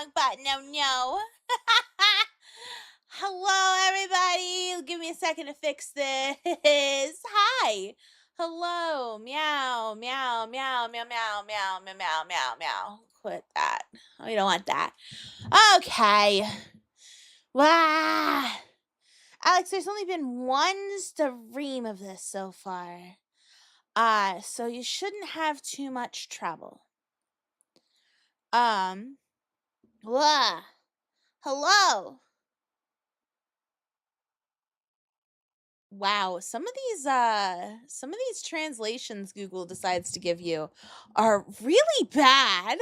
wrong button. Oh no. Hello, everybody. Give me a second to fix this. Hi. Hello. Meow, meow, meow, meow, meow, meow, meow, meow, meow, meow. Quit that. We don't want that. Okay. Wow. Alex, there's only been one stream of this so far. So you shouldn't have too much trouble. Wah. Hello. Wow, some of these translations Google decides to give you are really bad.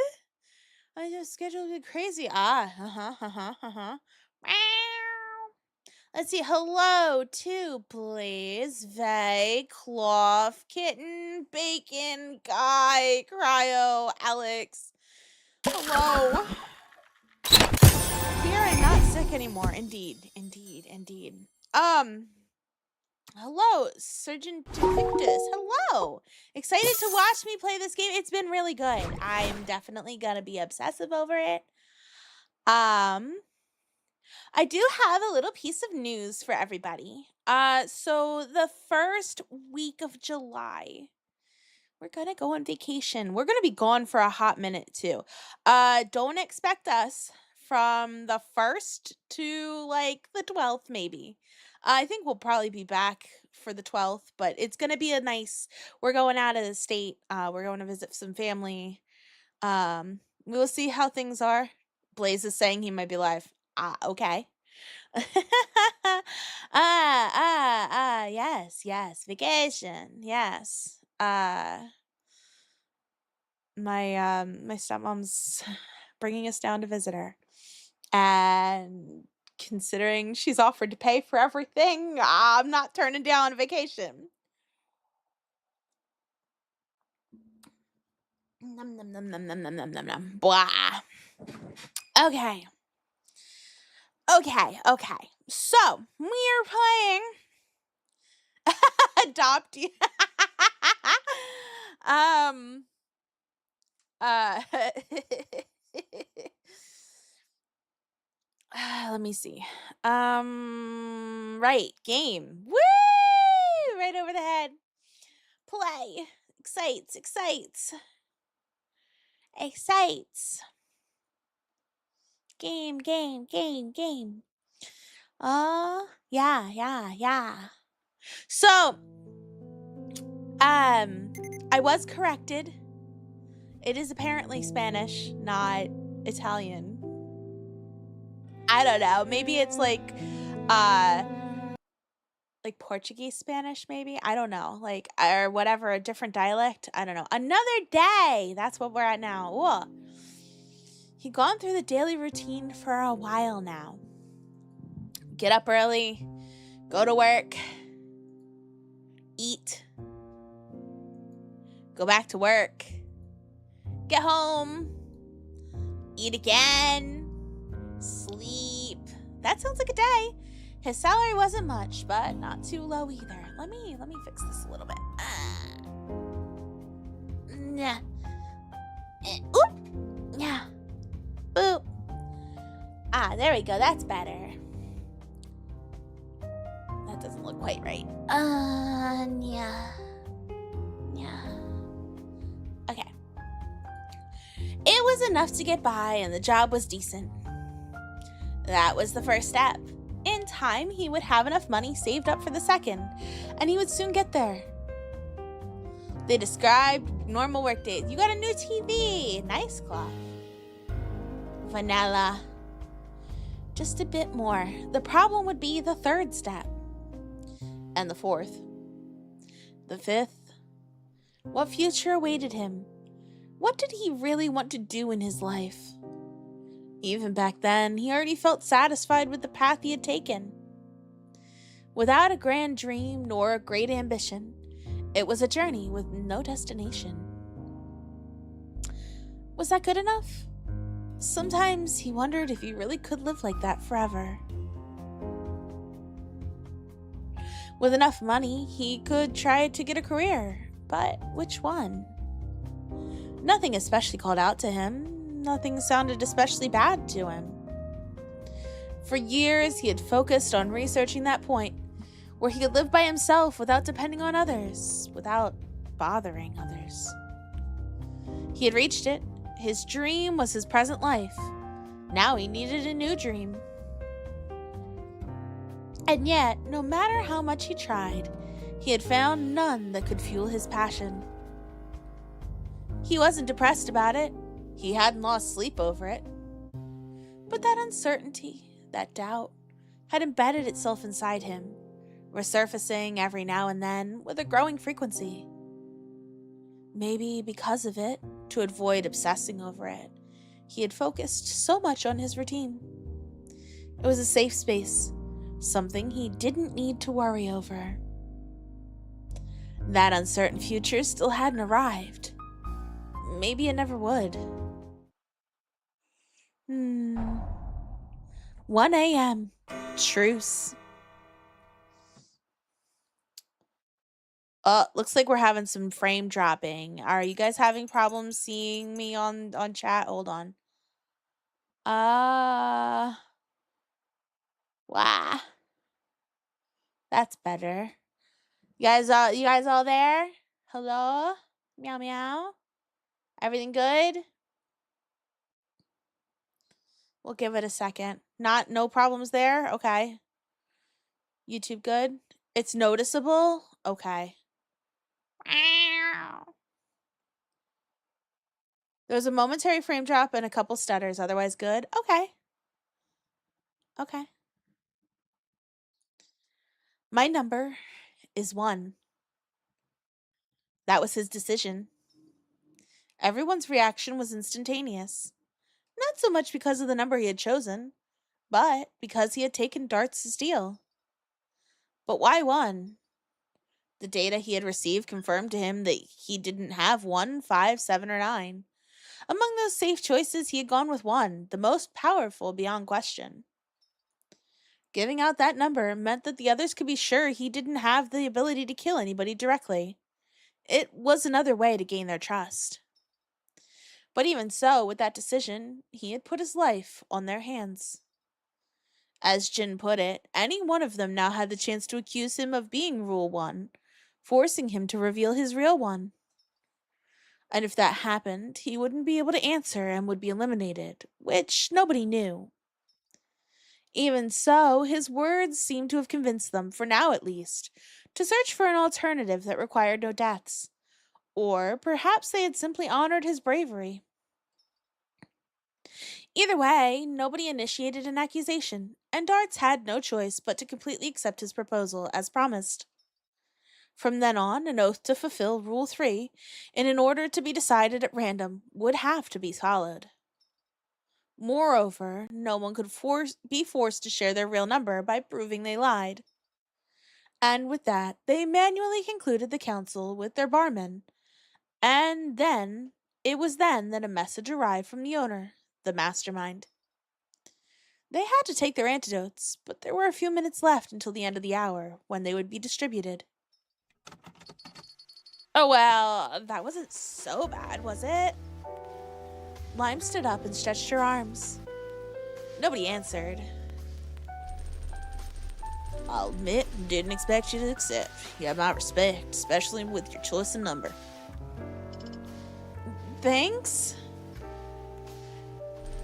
I just scheduled it crazy. Meow. Let's see. Hello to please. Vey, cloth, kitten, bacon, guy, cryo, Alex. Hello. We are not sick anymore. Indeed. Hello, Surgeon Dictus. Hello. Excited to watch me play this game. It's been really good. I'm definitely gonna be obsessive over it. I do have a little piece of news for everybody. So the first week of July, we're gonna go on vacation. We're gonna be gone for a hot minute too. Don't expect us from the 1st to like the 12th, maybe. I think we'll probably be back for the 12th, but it's gonna be we're going out of the state. We're going to visit some family. We'll see how things are. Blaze is saying he might be live. Okay. Yes, vacation. Yes. My stepmom's bringing us down to visit her, and considering she's offered to pay for everything, I'm not turning down a vacation. Num num num num num num num num num. Blah. Okay. So we're playing Adopt You. Let me see. Right, game. Woo! Right over the head. Play. Excites. Game. Yeah. So, I was corrected. It is apparently Spanish, not Italian. I don't know. Maybe it's like Portuguese Spanish, maybe. I don't know. Or whatever, a different dialect. I don't know. Another day. That's what we're at now. Whoa. He'd gone through the daily routine for a while now. Get up early, go to work, eat, go back to work, get home, eat again, sleep. That sounds like a day. His salary wasn't much, but not too low either. Let me fix this a little bit. Oop. Yeah. Boop. There we go. That's better. That doesn't look quite right. Yeah. Okay. It was enough to get by, and the job was decent. That was the first step. In time, he would have enough money saved up for the second, and he would soon get there. They described normal work days. You got a new TV. Nice cloth. Vanilla. Just a bit more. The problem would be the third step. And the fourth. The fifth. What future awaited him? What did he really want to do in his life? Even back then, he already felt satisfied with the path he had taken. Without a grand dream nor a great ambition, it was a journey with no destination. Was that good enough? Sometimes he wondered if he really could live like that forever. With enough money, he could try to get a career, but which one? Nothing especially called out to him. nothing sounded especially bad to him. For years, he had focused on researching that point where he could live by himself without depending on others, without bothering others. He had reached it. His dream was his present life. Now he needed a new dream. And yet, no matter how much he tried, he had found none that could fuel his passion. He wasn't depressed about it. He hadn't lost sleep over it. But that uncertainty, that doubt, had embedded itself inside him, resurfacing every now and then with a growing frequency. Maybe because of it, to avoid obsessing over it, he had focused so much on his routine. It was a safe space, something he didn't need to worry over. That uncertain future still hadn't arrived. Maybe it never would. 1 a.m. Truce. Looks like we're having some frame dropping. Are you guys having problems seeing me on chat? Hold on. Wow. That's better. You guys all there? Hello? Meow meow. Everything good? We'll give it a second. No problems there? Okay. YouTube good? It's noticeable? Okay. There's a momentary frame drop and a couple stutters, otherwise good. Okay. My number is 1. That was his decision. Everyone's reaction was instantaneous. Not so much because of the number he had chosen, but because he had taken darts as deal. But why 1? The data he had received confirmed to him that he didn't have 1, 5, 7, or 9. Among those safe choices, he had gone with 1, the most powerful beyond question. Giving out that number meant that the others could be sure he didn't have the ability to kill anybody directly. It was another way to gain their trust. But even so, with that decision, he had put his life on their hands. As Jin put it, any one of them now had the chance to accuse him of being Rule 1, forcing him to reveal his real one. And if that happened, he wouldn't be able to answer and would be eliminated, which nobody knew. Even so, his words seemed to have convinced them, for now at least, to search for an alternative that required no deaths. Or perhaps they had simply honored his bravery. Either way, nobody initiated an accusation, and Darts had no choice but to completely accept his proposal, as promised. From then on, an oath to fulfill Rule 3, and in order to be decided at random, would have to be followed. Moreover, no one could be forced to share their real number by proving they lied. And with that, they manually concluded the council with their barman. And then, it was then that a message arrived from the owner, the mastermind. They had to take their antidotes, but there were a few minutes left until the end of the hour, when they would be distributed. Oh well, that wasn't so bad, was it? Lime stood up and stretched her arms. Nobody answered. I'll admit, didn't expect you to accept. You have my respect, especially with your choice of number. Thanks?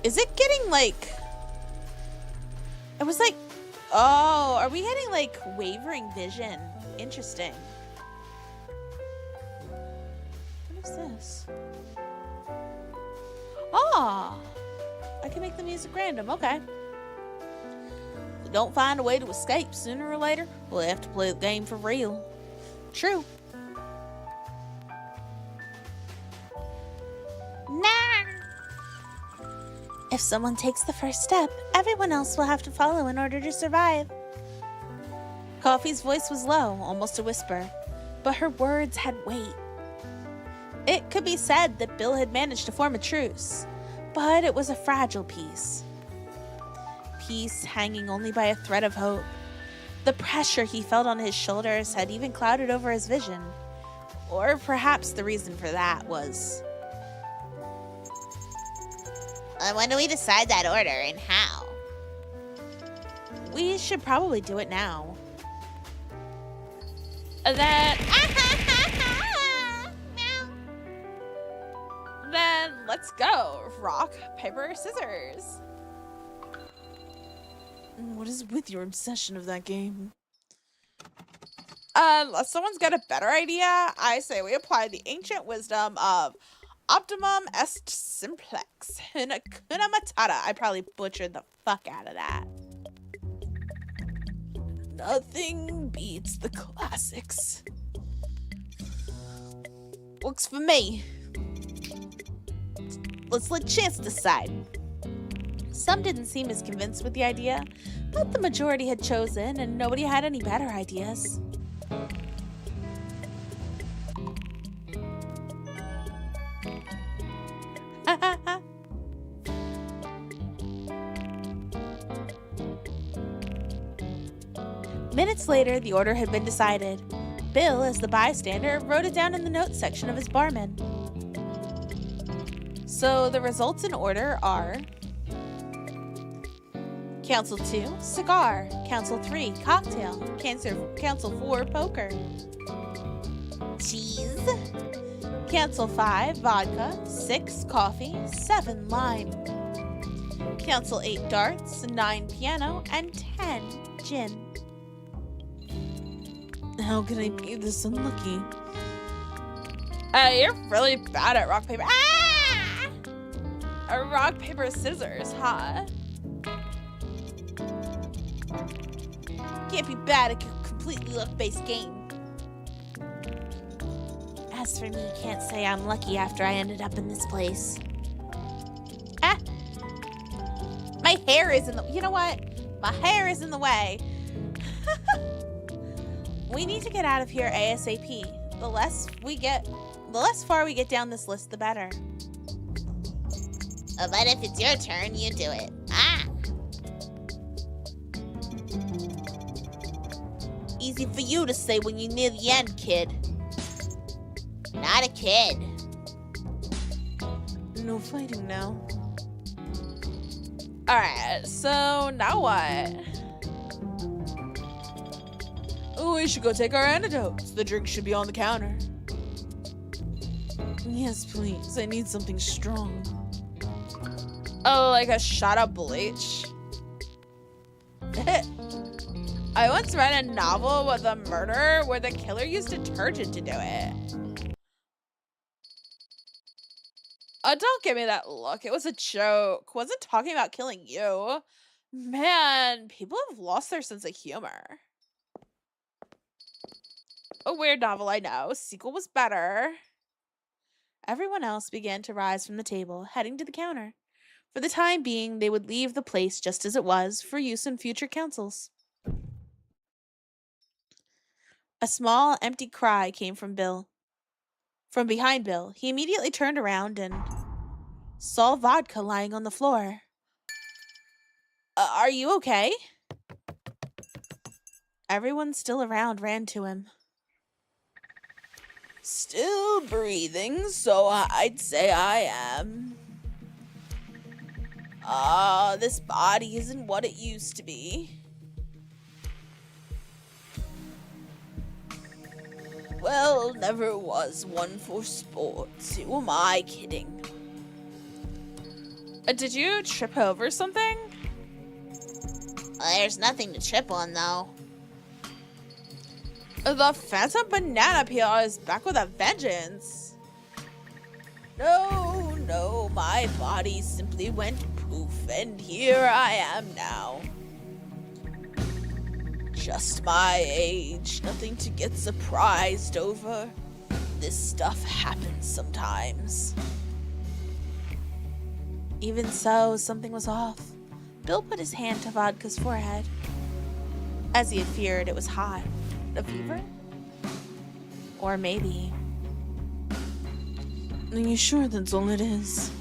Is it getting like... It was like... Oh, are we getting like wavering vision? Interesting. What is this? Ah, I can make the music random. Okay. If we don't find a way to escape sooner or later, we'll have to play the game for real. True. Nah. If someone takes the first step, everyone else will have to follow in order to survive. Coffee's voice was low, almost a whisper, but her words had weight. It could be said that Bill had managed to form a truce, but it was a fragile peace. Peace hanging only by a thread of hope. The pressure he felt on his shoulders had even clouded over his vision. Or perhaps the reason for that was... When do we decide that order and how? We should probably do it now. Then let's go. Rock, paper, scissors. What is with your obsession of that game? Unless someone's got a better idea, I say we apply the ancient wisdom of optimum est simplex. Hakuna Matata. I probably butchered the fuck out of that. Nothing beats the classics. Works for me. Let's let chance decide. Some didn't seem as convinced with the idea, but the majority had chosen and nobody had any better ideas. Minutes later, the order had been decided. Bill, as the bystander, wrote it down in the notes section of his barman. So the results in order are: Council 2, cigar. Council 3, cocktail. Council 4, poker. Cheese. Council 5, vodka. 6, coffee. 7, lime. Council 8, darts. 9, piano. And 10, gin. How can I be this unlucky? You're really bad at rock, paper. Ah! Rock, paper, scissors, huh? Can't be bad at a completely luck-based game. As for me, can't say I'm lucky after I ended up in this place. Ah! My hair is in the... You know what? My hair is in the way. We need to get out of here ASAP. The less far we get down this list, the better. But if it's your turn, you do it. Ah! Easy for you to say when you're near the end, kid. Not a kid. No fighting now. Alright, so now what? Oh, we should go take our antidotes. The drink should be on the counter. Yes, please. I need something strong. Oh, like a shot of bleach? I once read a novel with a murder where the killer used detergent to do it. Oh, don't give me that look. It was a joke. Wasn't talking about killing you. Man, people have lost their sense of humor. A weird novel, I know. Sequel was better. Everyone else began to rise from the table, heading to the counter. For the time being, they would leave the place just as it was for use in future councils. A small, empty cry came from Bill. From behind Bill, he immediately turned around and saw vodka lying on the floor. Are you okay? Everyone still around ran to him. Still breathing, so I'd say I am. This body isn't what it used to be. Well, never was one for sports. Who am I kidding? Did you trip over something? There's nothing to trip on, though. The Phantom Banana Peel is back with a vengeance. No, my body simply went poof, and here I am now. Just my age, nothing to get surprised over. This stuff happens sometimes. Even so, something was off. Bill put his hand to Vodka's forehead. As he had feared, it was hot. A fever? Or maybe... Are you sure that's all it is?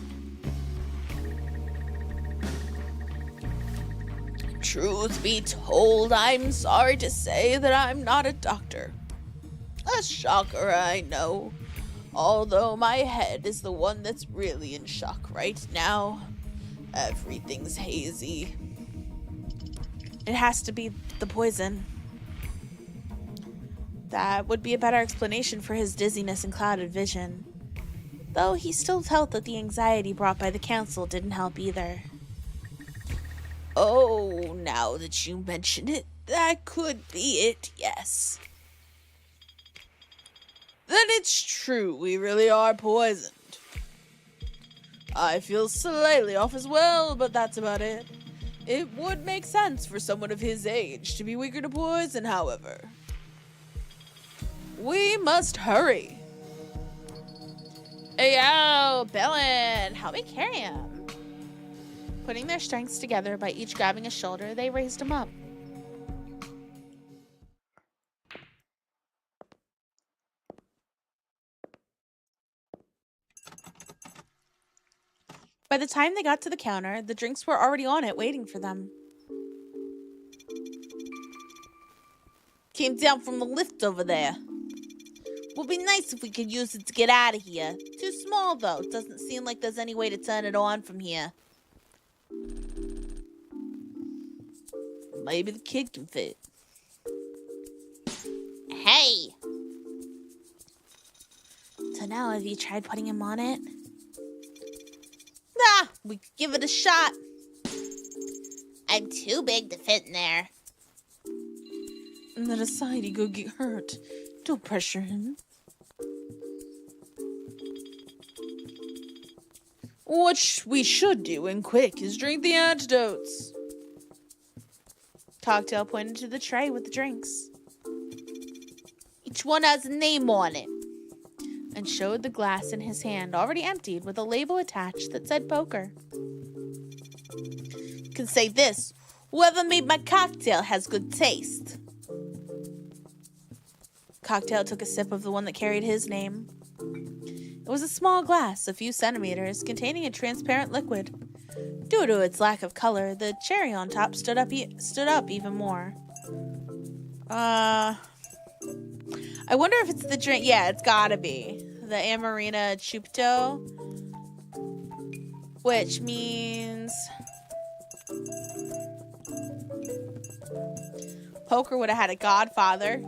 Truth be told, I'm sorry to say that I'm not a doctor. A shocker, I know. Although my head is the one that's really in shock right now. Everything's hazy. It has to be the poison. That would be a better explanation for his dizziness and clouded vision. Though he still felt that the anxiety brought by the council didn't help either. Oh, now that you mention it, that could be it, yes. Then it's true, we really are poisoned. I feel slightly off as well, but that's about it. It would make sense for someone of his age to be weaker to poison, however. We must hurry. Hey, yo, Bellin, help me carry him. Putting their strengths together by each grabbing his shoulder, they raised him up. By the time they got to the counter, the drinks were already on it waiting for them. Came down from the lift over there. Would be nice if we could use it to get out of here. Too small, though. Doesn't seem like there's any way to turn it on from here. Maybe the kid can fit. Hey! So now, have you tried putting him on it? We could give it a shot. I'm too big to fit in there. And then aside, he could get hurt. Don't pressure him. What we should do, and quick, is drink the antidotes. Cocktail pointed to the tray with the drinks. Each one has a name on it. And showed the glass in his hand, already emptied, with a label attached that said poker. Can say this: whoever made my cocktail has good taste. Cocktail took a sip of the one that carried his name. It was a small glass, a few centimeters, containing a transparent liquid. Due to its lack of color, the cherry on top stood up even more. I wonder if it's the drink. Yeah, it's gotta be. The Amarina Chupto. Which means poker would have had a godfather.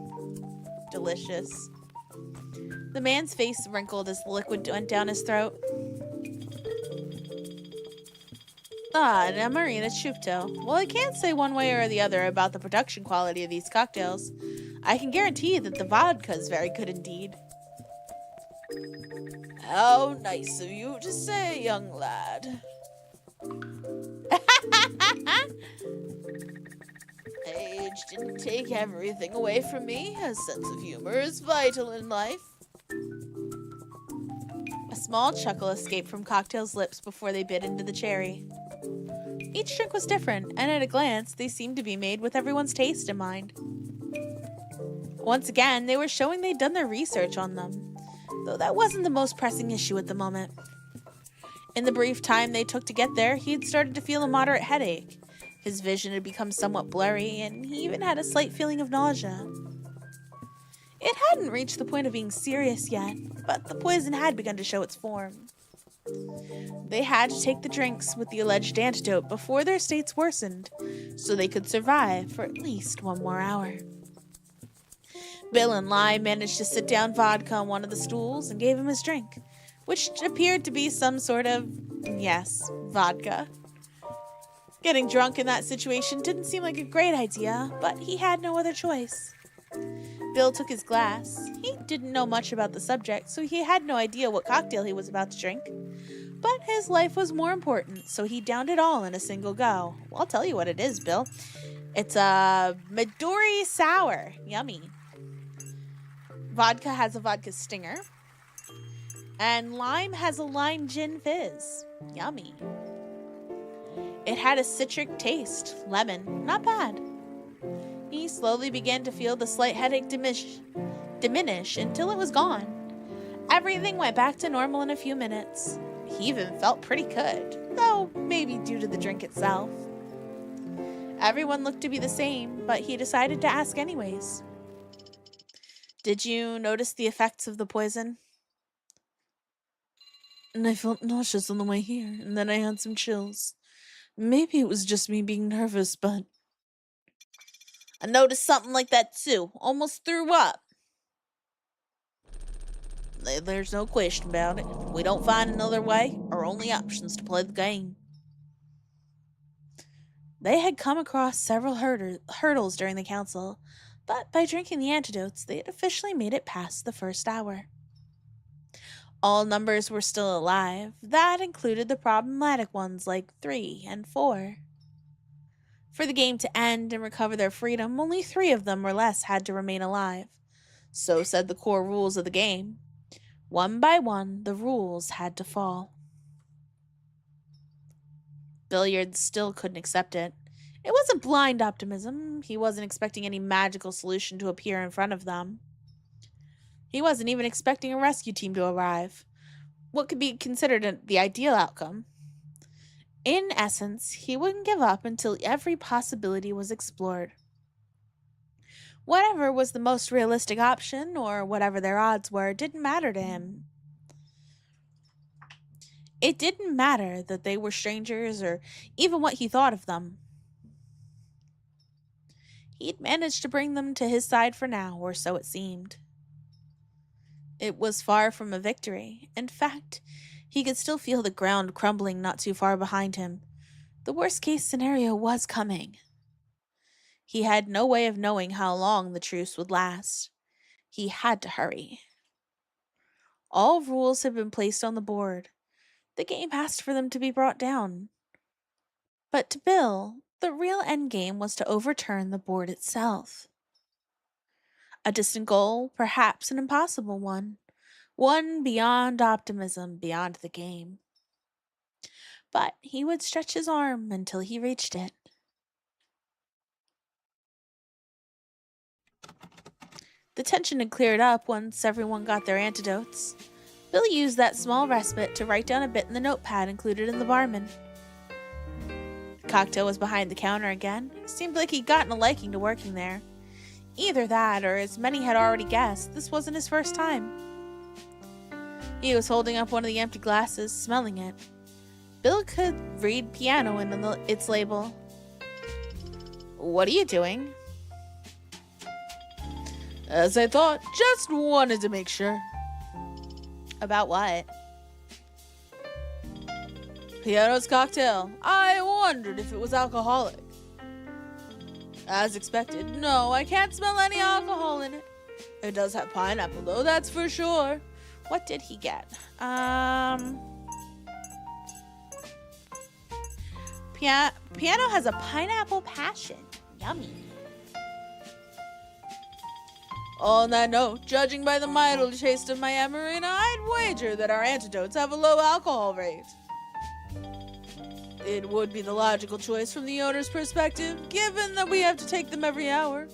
Delicious. The man's face wrinkled as the liquid went down his throat. An Amarina Chupto. Well, I can't say one way or the other about the production quality of these cocktails. I can guarantee that the vodka is very good indeed. How nice of you to say, young lad. Age didn't take everything away from me. A sense of humor is vital in life. A small chuckle escaped from Cocktail's lips before they bit into the cherry. Each drink was different, and at a glance, they seemed to be made with everyone's taste in mind. Once again, they were showing they'd done their research on them, though that wasn't the most pressing issue at the moment. In the brief time they took to get there, he had started to feel a moderate headache. His vision had become somewhat blurry, and he even had a slight feeling of nausea. It hadn't reached the point of being serious yet, but the poison had begun to show its form. They had to take the drinks with the alleged antidote before their states worsened, so they could survive for at least one more hour. Bill and Lime managed to sit down vodka on one of the stools and gave him his drink, which appeared to be some sort of, yes, vodka. Getting drunk in that situation didn't seem like a great idea, but he had no other choice. Bill took his glass. He didn't know much about the subject, so he had no idea what cocktail he was about to drink. But his life was more important, so he downed it all in a single go. Well, I'll tell you what it is, Bill. It's a Midori Sour. Yummy. Vodka has a vodka stinger. And lime has a lime gin fizz. Yummy. It had a citric taste. Lemon. Not bad. He slowly began to feel the slight headache diminish until it was gone. Everything went back to normal in a few minutes. He even felt pretty good, though maybe due to the drink itself. Everyone looked to be the same, but he decided to ask anyways. Did you notice the effects of the poison? And I felt nauseous on the way here, and then I had some chills. Maybe it was just me being nervous, but I noticed something like that too. Almost threw up. There's no question about it. If we don't find another way, our only option's to play the game. they had come across several hurdles during the council, but by drinking the antidotes, they had officially made it past the first hour. All numbers were still alive. That included the problematic ones like 3 and 4. For the game to end and recover their freedom, only 3 of them or less had to remain alive. So said the core rules of the game. One by one, the rules had to fall. Billiards still couldn't accept it. It wasn't blind optimism. He wasn't expecting any magical solution to appear in front of them. He wasn't even expecting a rescue team to arrive. What could be considered the ideal outcome? In essence, he wouldn't give up until every possibility was explored. Whatever was the most realistic option, or whatever their odds were, didn't matter to him. It didn't matter that they were strangers or even what he thought of them. He'd managed to bring them to his side for now, or so it seemed. It was far from a victory. In fact, he could still feel the ground crumbling not too far behind him. The worst-case scenario was coming. He had no way of knowing how long the truce would last. He had to hurry. All rules had been placed on the board. The game asked for them to be brought down. But to Bill, the real endgame was to overturn the board itself. A distant goal, perhaps an impossible one. One beyond optimism, beyond the game. But he would stretch his arm until he reached it. The tension had cleared up once everyone got their antidotes. Bill used that small respite to write down a bit in the notepad included in the barman. The cocktail was behind the counter again. It seemed like he'd gotten a liking to working there. Either that, or as many had already guessed, this wasn't his first time. He was holding up one of the empty glasses, smelling it. Bill could read piano in its label. "What are you doing?" as I thought, just wanted to make sure. "About what?" "Piano's cocktail. I wondered if it was alcoholic." "As expected, no, I can't smell any alcohol in it. It does have pineapple, though, that's for sure." What did he get? Piano has a pineapple passion. Yummy. On that note, judging by the mild taste of my amarena, I'd wager that our antidotes have a low alcohol rate. It would be the logical choice from the owner's perspective, given that we have to take them every hour.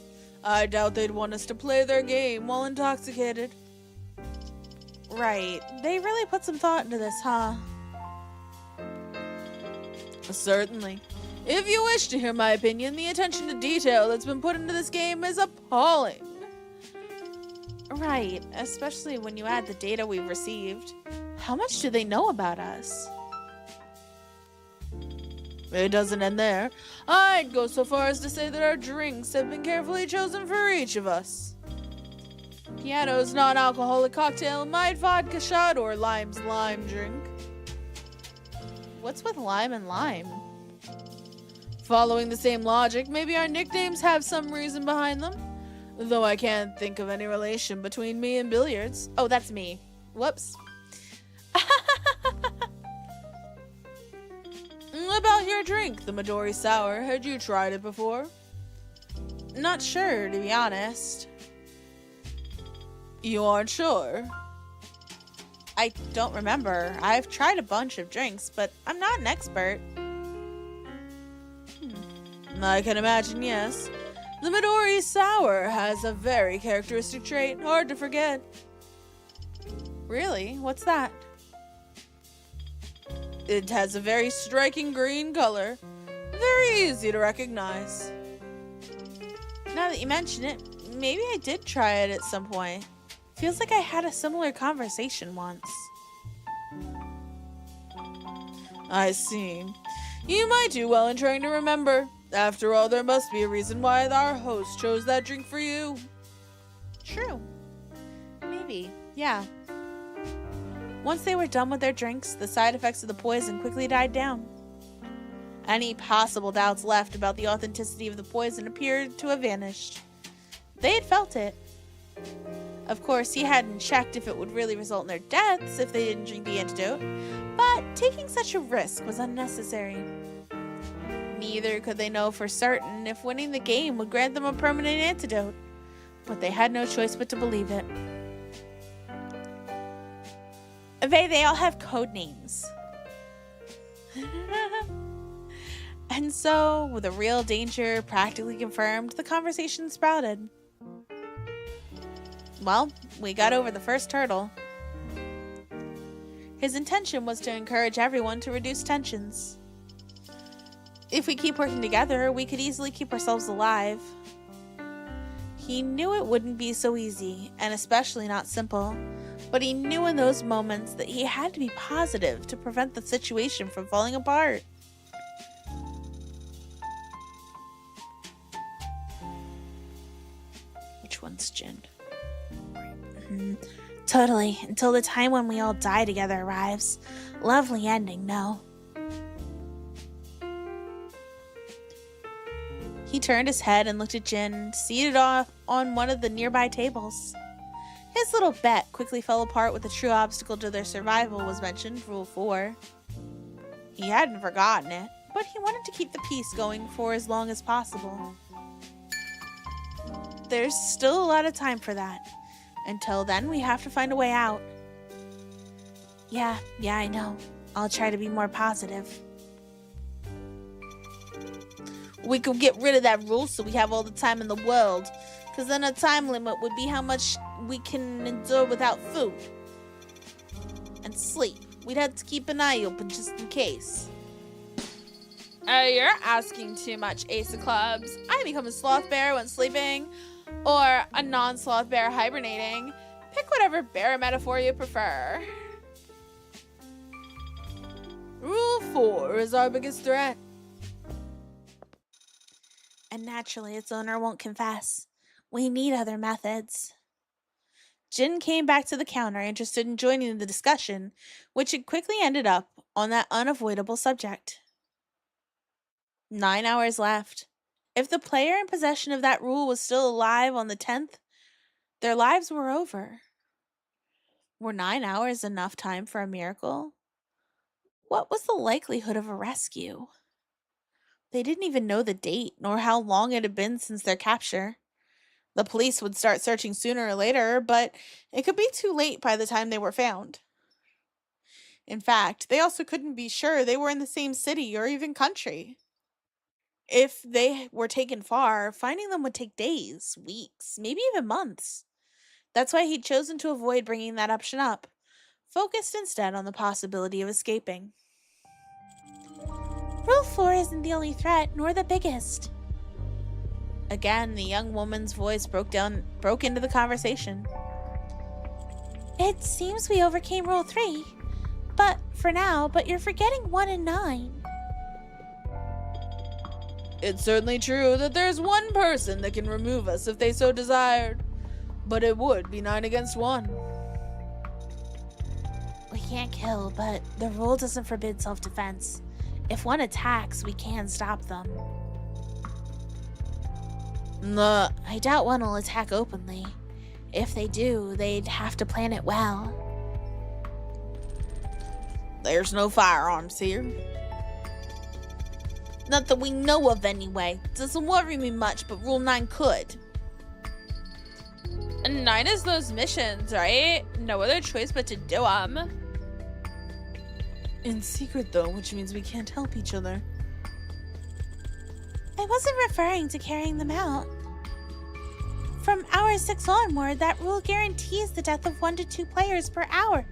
I doubt they'd want us to play their game while intoxicated. Right. They really put some thought into this, huh? Certainly. If you wish to hear my opinion, the attention to detail that's been put into this game is appalling. Right, especially when you add the data we've received. How much do they know about us? It doesn't end there. I'd go so far as to say that our drinks have been carefully chosen for each of us. Piano's non-alcoholic cocktail, my vodka shot, or Lime's lime drink. What's with lime and lime? Following the same logic, maybe our nicknames have some reason behind them. Though I can't think of any relation between me and billiards. Oh, that's me. Whoops. About your drink, the Midori Sour. Had you tried it before? Not sure, to be honest. You aren't sure? I don't remember. I've tried a bunch of drinks, but I'm not an expert. I can imagine, yes. The Midori Sour has a very characteristic trait, hard to forget. Really? What's that? It has a very striking green color. Very easy to recognize. Now that you mention it, maybe I did try it at some point. Feels like I had a similar conversation once. I see. You might do well in trying to remember. After all, there must be a reason why our host chose that drink for you. True. Maybe. Yeah. Once they were done with their drinks, the side effects of the poison quickly died down. Any possible doubts left about the authenticity of the poison appeared to have vanished. They had felt it. Of course, he hadn't checked if it would really result in their deaths if they didn't drink the antidote, but taking such a risk was unnecessary. Neither could they know for certain if winning the game would grant them a permanent antidote, but they had no choice but to believe it. They all have code names. And so, with a real danger practically confirmed, the conversation sprouted. Well, we got over the first hurdle. His intention was to encourage everyone to reduce tensions. If we keep working together, we could easily keep ourselves alive. He knew it wouldn't be so easy, and especially not simple, but he knew in those moments that he had to be positive to prevent the situation from falling apart. Which one's Jin? Totally, until the time when we all die together arrives. Lovely ending, no? He turned his head and looked at Jin, seated off on one of the nearby tables. His little bet quickly fell apart with the true obstacle to their survival was mentioned, Rule 4. He hadn't forgotten it, but he wanted to keep the peace going for as long as possible. There's still a lot of time for that. Until then, we have to find a way out. Yeah, I know. I'll try to be more positive. We could get rid of that rule so we have all the time in the world. Because then a time limit would be how much we can endure without food. And sleep. We'd have to keep an eye open just in case. You're asking too much, Ace of Clubs. I become a sloth bear when sleeping. Or a non-sloth bear hibernating. Pick whatever bear metaphor you prefer. Rule 4 is our biggest threat. And naturally, its owner won't confess. We need other methods. Jin came back to the counter, interested in joining the discussion, which had quickly ended up on that unavoidable subject. 9 hours left. If the player in possession of that rule was still alive on the 10th, their lives were over. Were 9 hours enough time for a miracle? What was the likelihood of a rescue? They didn't even know the date, nor how long it had been since their capture. The police would start searching sooner or later, but it could be too late by the time they were found. In fact, they also couldn't be sure they were in the same city or even country. If they were taken far, finding them would take days, weeks, maybe even months. That's why he'd chosen to avoid bringing that option up, focused instead on the possibility of escaping. Rule 4 isn't the only threat, nor the biggest. Again, the young woman's voice broke into the conversation. It seems we overcame Rule 3, but you're forgetting 1 and 9. It's certainly true that there's one person that can remove us if they so desired, but it would be 9 against 1. We can't kill, but the rule doesn't forbid self-defense. If one attacks, we can stop them. I doubt one will attack openly. If they do, they'd have to plan it well. There's no firearms here. Not that we know of anyway. Doesn't worry me much, but Rule 9 could. And 9 is those missions, right? No other choice but to do them. In secret though, which means we can't help each other. I wasn't referring to carrying them out. From hour 6 onward, that rule guarantees the death of 1 to 2 players per hour.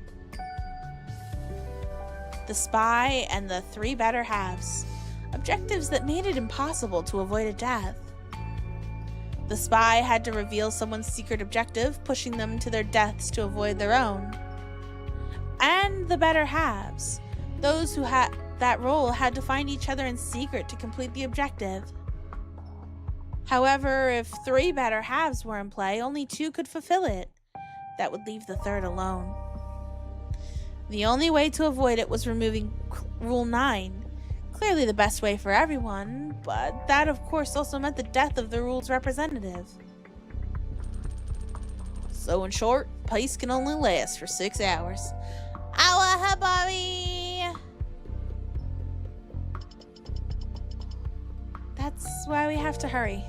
The spy and the 3 better halves. Objectives that made it impossible to avoid a death. The spy had to reveal someone's secret objective, pushing them to their deaths to avoid their own. And the better halves, those who that role had to find each other in secret to complete the objective. However, if 3 better halves were in play, only 2 could fulfill it. That would leave the third alone. The only way to avoid it was removing Rule 9. Clearly the best way for everyone, but that of course also meant the death of the rule's representative. So in short, peace can only last for 6 hours. Ow, Bobby! That's why we have to hurry.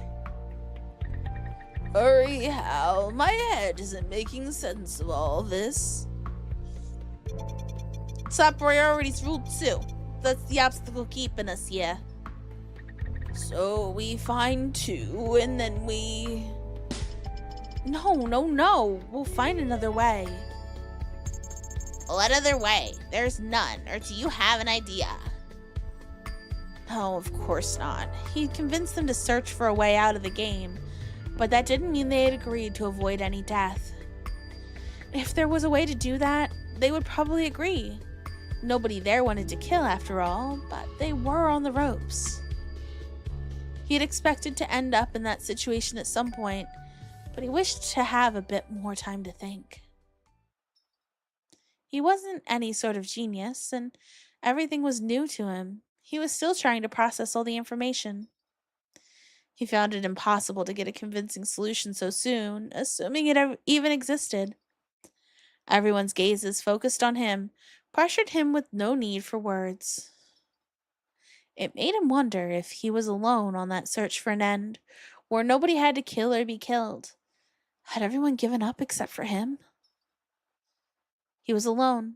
Hurry how? My head isn't making sense of all this. Top priorities rule 2. That's the obstacle keeping us here. So we find 2 and then we... No. We'll find another way. What other way? There's none. Or do you have an idea? No, of course not. He'd convinced them to search for a way out of the game, but that didn't mean they had agreed to avoid any death. If there was a way to do that, they would probably agree. Nobody there wanted to kill after all, but they were on the ropes. He had expected to end up in that situation at some point, but he wished to have a bit more time to think. He wasn't any sort of genius, and everything was new to him. He was still trying to process all the information. He found it impossible to get a convincing solution so soon, assuming it even existed. Everyone's gazes focused on him, pressured him with no need for words. It made him wonder if he was alone on that search for an end, where nobody had to kill or be killed. Had everyone given up except for him? He was alone.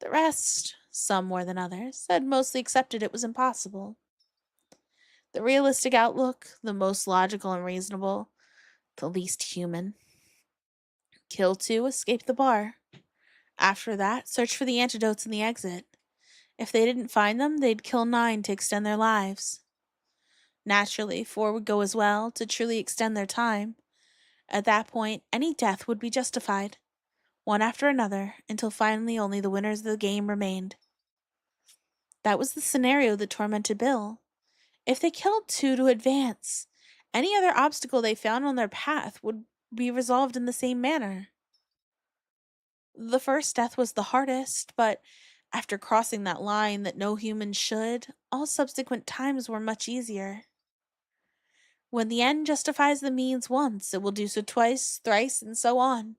The rest, some more than others, had mostly accepted it was impossible. The realistic outlook, the most logical and reasonable, the least human. Kill 2, escape the bar. After that, search for the antidotes in the exit. If they didn't find them, they'd kill 9 to extend their lives. Naturally, 4 would go as well, to truly extend their time. At that point, any death would be justified, one after another, until finally only the winners of the game remained. That was the scenario that tormented Bill. If they killed 2 to advance, any other obstacle they found on their path would be resolved in the same manner. The first death was the hardest, but after crossing that line that no human should, all subsequent times were much easier. When the end justifies the means once, it will do so twice, thrice, and so on.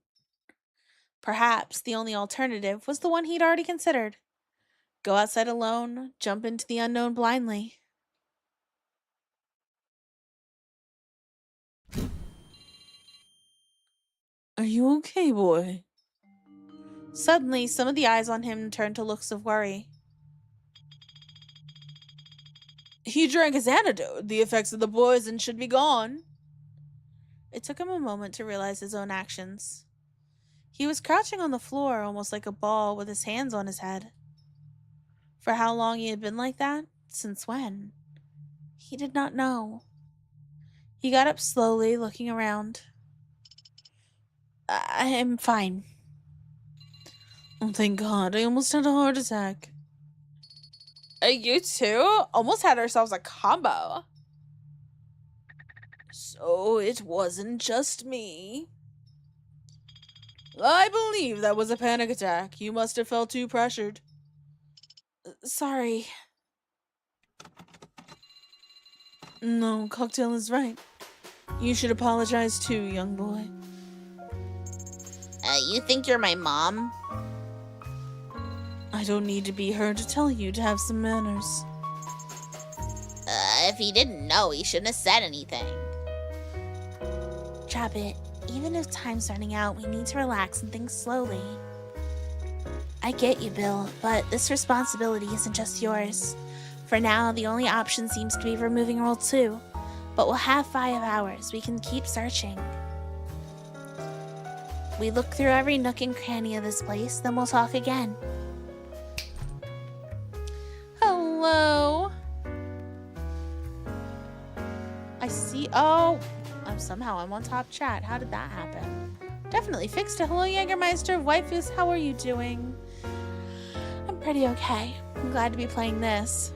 Perhaps the only alternative was the one he'd already considered. Go outside alone, jump into the unknown blindly. Are you okay, boy? Suddenly, some of the eyes on him turned to looks of worry. He drank his antidote. The effects of the poison should be gone. It took him a moment to realize his own actions. He was crouching on the floor, almost like a ball, with his hands on his head. For how long he had been like that? Since when? He did not know. He got up slowly, looking around. I am fine. Oh, thank God. I almost had a heart attack. You too? Almost had ourselves a combo. So it wasn't just me. I believe that was a panic attack. You must have felt too pressured. Sorry. No, Cocktail is right. You should apologize too, young boy. You think you're my mom? I don't need to be her to tell you to have some manners. If he didn't know, he shouldn't have said anything. Drop it. Even if time's running out, we need to relax and think slowly. I get you, Bill, but this responsibility isn't just yours. For now, the only option seems to be removing Rule 2. But we'll have 5 hours. We can keep searching. We look through every nook and cranny of this place, then we'll talk again. Hello. I see. Oh, somehow I'm on top chat. How did that happen? Definitely fixed it. Hello, Jägermeister. Waifus, how are you doing? I'm pretty okay. I'm glad to be playing this.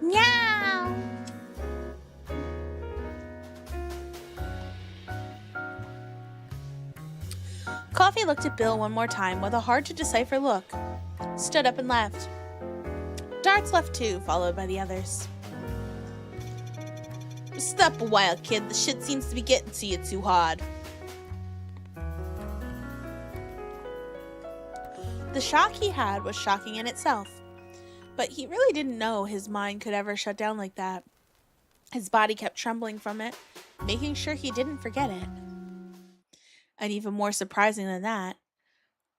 Meow! Coffee looked at Bill one more time with a hard-to-decipher look. Stood up and left. Darts left too, followed by the others. Stop a while, kid. The shit seems to be getting to you too hard. The shock he had was shocking in itself, but he really didn't know his mind could ever shut down like that. His body kept trembling from it, making sure he didn't forget it. And even more surprising than that,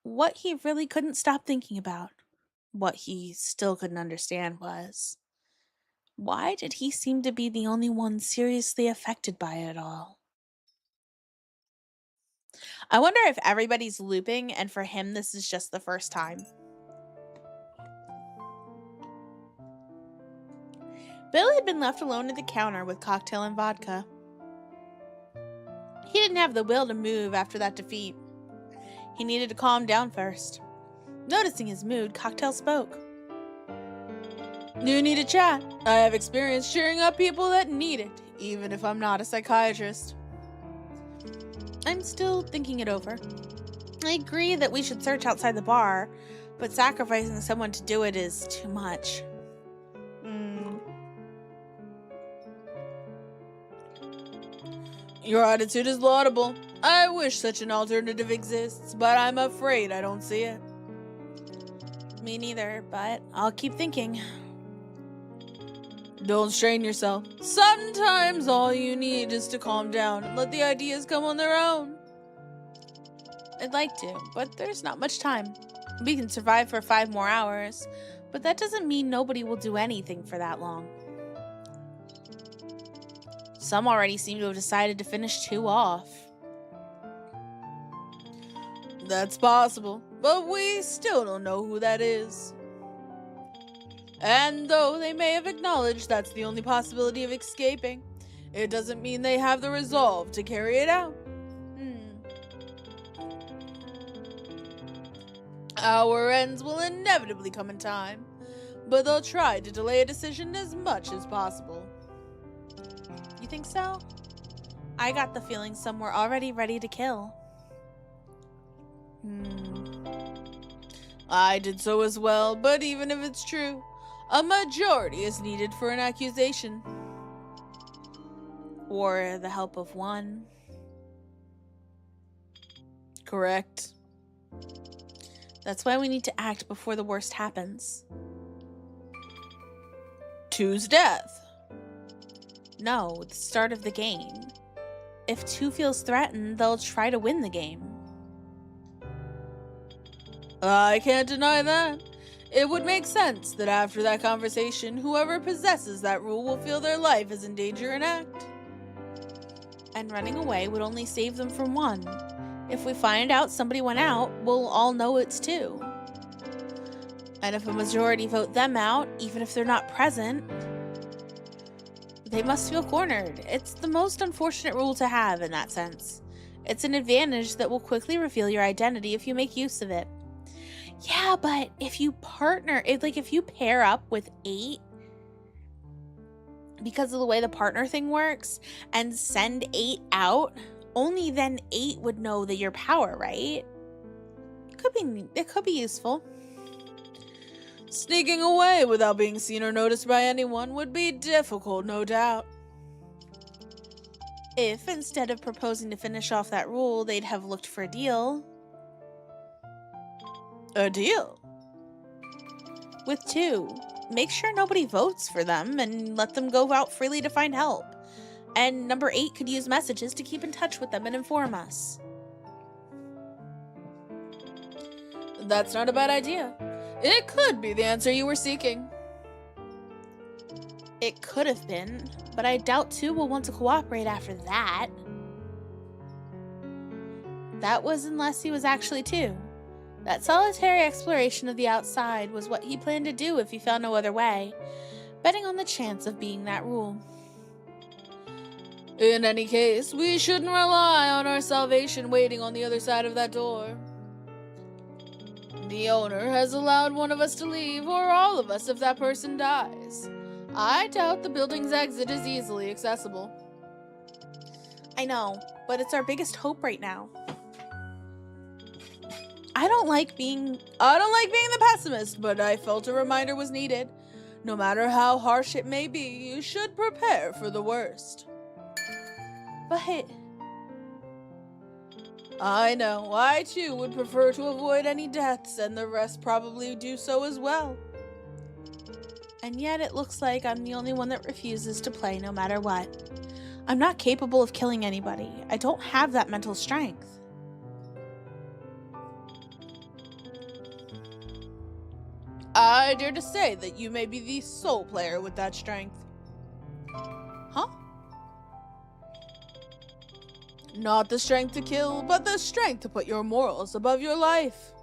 what he really couldn't stop thinking about, what he still couldn't understand was, why did he seem to be the only one seriously affected by it all? I wonder if everybody's looping and for him this is just the first time. Bill had been left alone at the counter with cocktail and vodka. He didn't have the will to move after that defeat. He needed to calm down first. Noticing his mood, Cocktail spoke. You need a chat. I have experience cheering up people that need it, even if I'm not a psychiatrist. I'm still thinking it over. I agree that we should search outside the bar, but sacrificing someone to do it is too much. Your attitude is laudable. I wish such an alternative exists, but I'm afraid I don't see it. Me neither, but I'll keep thinking. Don't strain yourself. Sometimes all you need is to calm down and let the ideas come on their own. I'd like to, but there's not much time. We can survive for 5 more hours, but that doesn't mean nobody will do anything for that long. Some already seem to have decided to finish 2 off. That's possible, but we still don't know who that is. And though they may have acknowledged that's the only possibility of escaping, it doesn't mean they have the resolve to carry it out. Our ends will inevitably come in time, but they'll try to delay a decision as much as possible. You think so? I got the feeling some were already ready to kill. I did so as well, but even if it's true, a majority is needed for an accusation. Or the help of one. Correct. That's why we need to act before the worst happens. Two's death. No, the start of the game. If 2 feels threatened, they'll try to win the game. I can't deny that. It would make sense that after that conversation, whoever possesses that rule will feel their life is in danger and act. And running away would only save them from 1. If we find out somebody went out, we'll all know it's 2. And if a majority vote them out, even if they're not present, they must feel cornered. It's the most unfortunate rule to have in that sense. It's an advantage that will quickly reveal your identity if you make use of it. Yeah, but if you if you pair up with 8, because of the way the partner thing works, and send 8 out, only then 8 would know that you're power, right? It could be useful. Sneaking away without being seen or noticed by anyone would be difficult, no doubt. If, instead of proposing to finish off that rule, they'd have looked for a deal. A deal? With 2. Make sure nobody votes for them and let them go out freely to find help. And number 8 could use messages to keep in touch with them and inform us. That's not a bad idea. It could be the answer you were seeking. It could have been, but I doubt 2 will want to cooperate after that. That was unless he was actually 2. That solitary exploration of the outside was what he planned to do if he found no other way, betting on the chance of being that rule. In any case, we shouldn't rely on our salvation waiting on the other side of that door. The owner has allowed one of us to leave, or all of us if that person dies. I doubt the building's exit is easily accessible. I know, but it's our biggest hope right now. I don't like being the pessimist, but I felt a reminder was needed. No matter how harsh it may be, you should prepare for the worst. But I know, I too would prefer to avoid any deaths, and the rest probably do so as well. And yet it looks like I'm the only one that refuses to play no matter what. I'm not capable of killing anybody. I don't have that mental strength. I dare to say that you may be the sole player with that strength. Huh? Not the strength to kill, but the strength to put your morals above your life.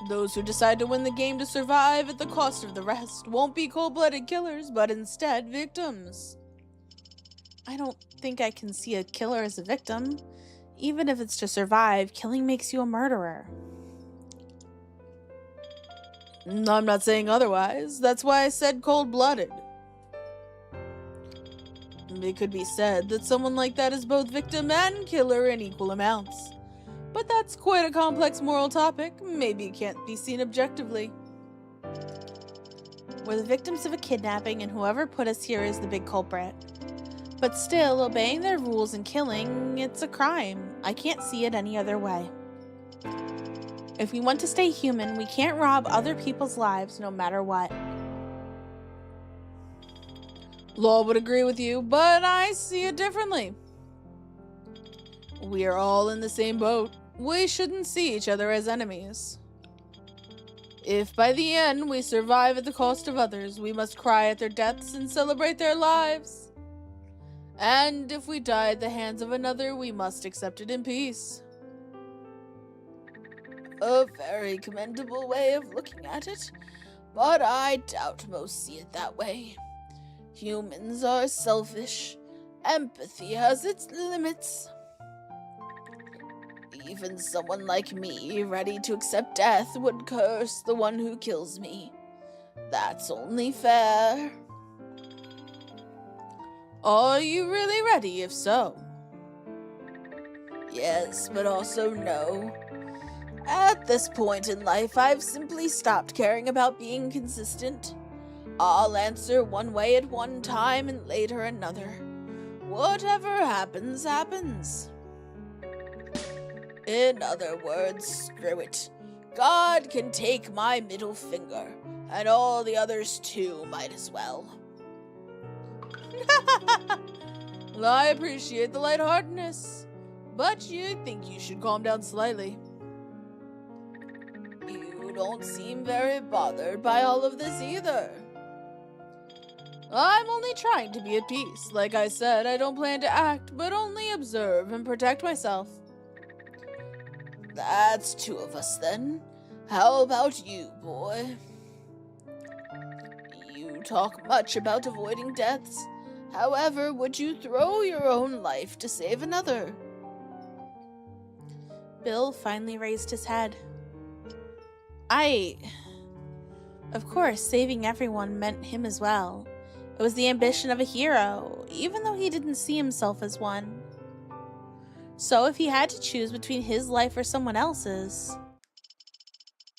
Those who decide to win the game to survive at the cost of the rest won't be cold-blooded killers, but instead victims. I don't think I can see a killer as a victim. Even if it's to survive, killing makes you a murderer. I'm not saying otherwise. That's why I said cold-blooded. It could be said that someone like that is both victim and killer in equal amounts. But that's quite a complex moral topic. Maybe it can't be seen objectively. We're the victims of a kidnapping, and whoever put us here is the big culprit. But still, obeying their rules and killing, it's a crime. I can't see it any other way. If we want to stay human, we can't rob other people's lives no matter what. Law would agree with you, but I see it differently. We are all in the same boat. We shouldn't see each other as enemies. If by the end we survive at the cost of others, we must cry at their deaths and celebrate their lives. And if we die at the hands of another, we must accept it in peace. A very commendable way of looking at it, but I doubt most see it that way. Humans are selfish. Empathy has its limits. Even someone like me, ready to accept death, would curse the one who kills me. That's only fair. Are you really ready, if so? Yes, but also no. At this point in life, I've simply stopped caring about being consistent. I'll answer one way at one time and later another. Whatever happens, happens. In other words, screw it. God can take my middle finger, and all the others too might as well. Well, I appreciate the lightheartedness, but you think you should calm down slightly. You don't seem very bothered by all of this either. I'm only trying to be at peace. Like I said, I don't plan to act, but only observe and protect myself. That's two of us then. How about you, boy? You talk much about avoiding deaths. However, would you throw your own life to save another? Bill finally raised his head. Of course, saving everyone meant him as well. It was the ambition of a hero, even though he didn't see himself as one. So if he had to choose between his life or someone else's,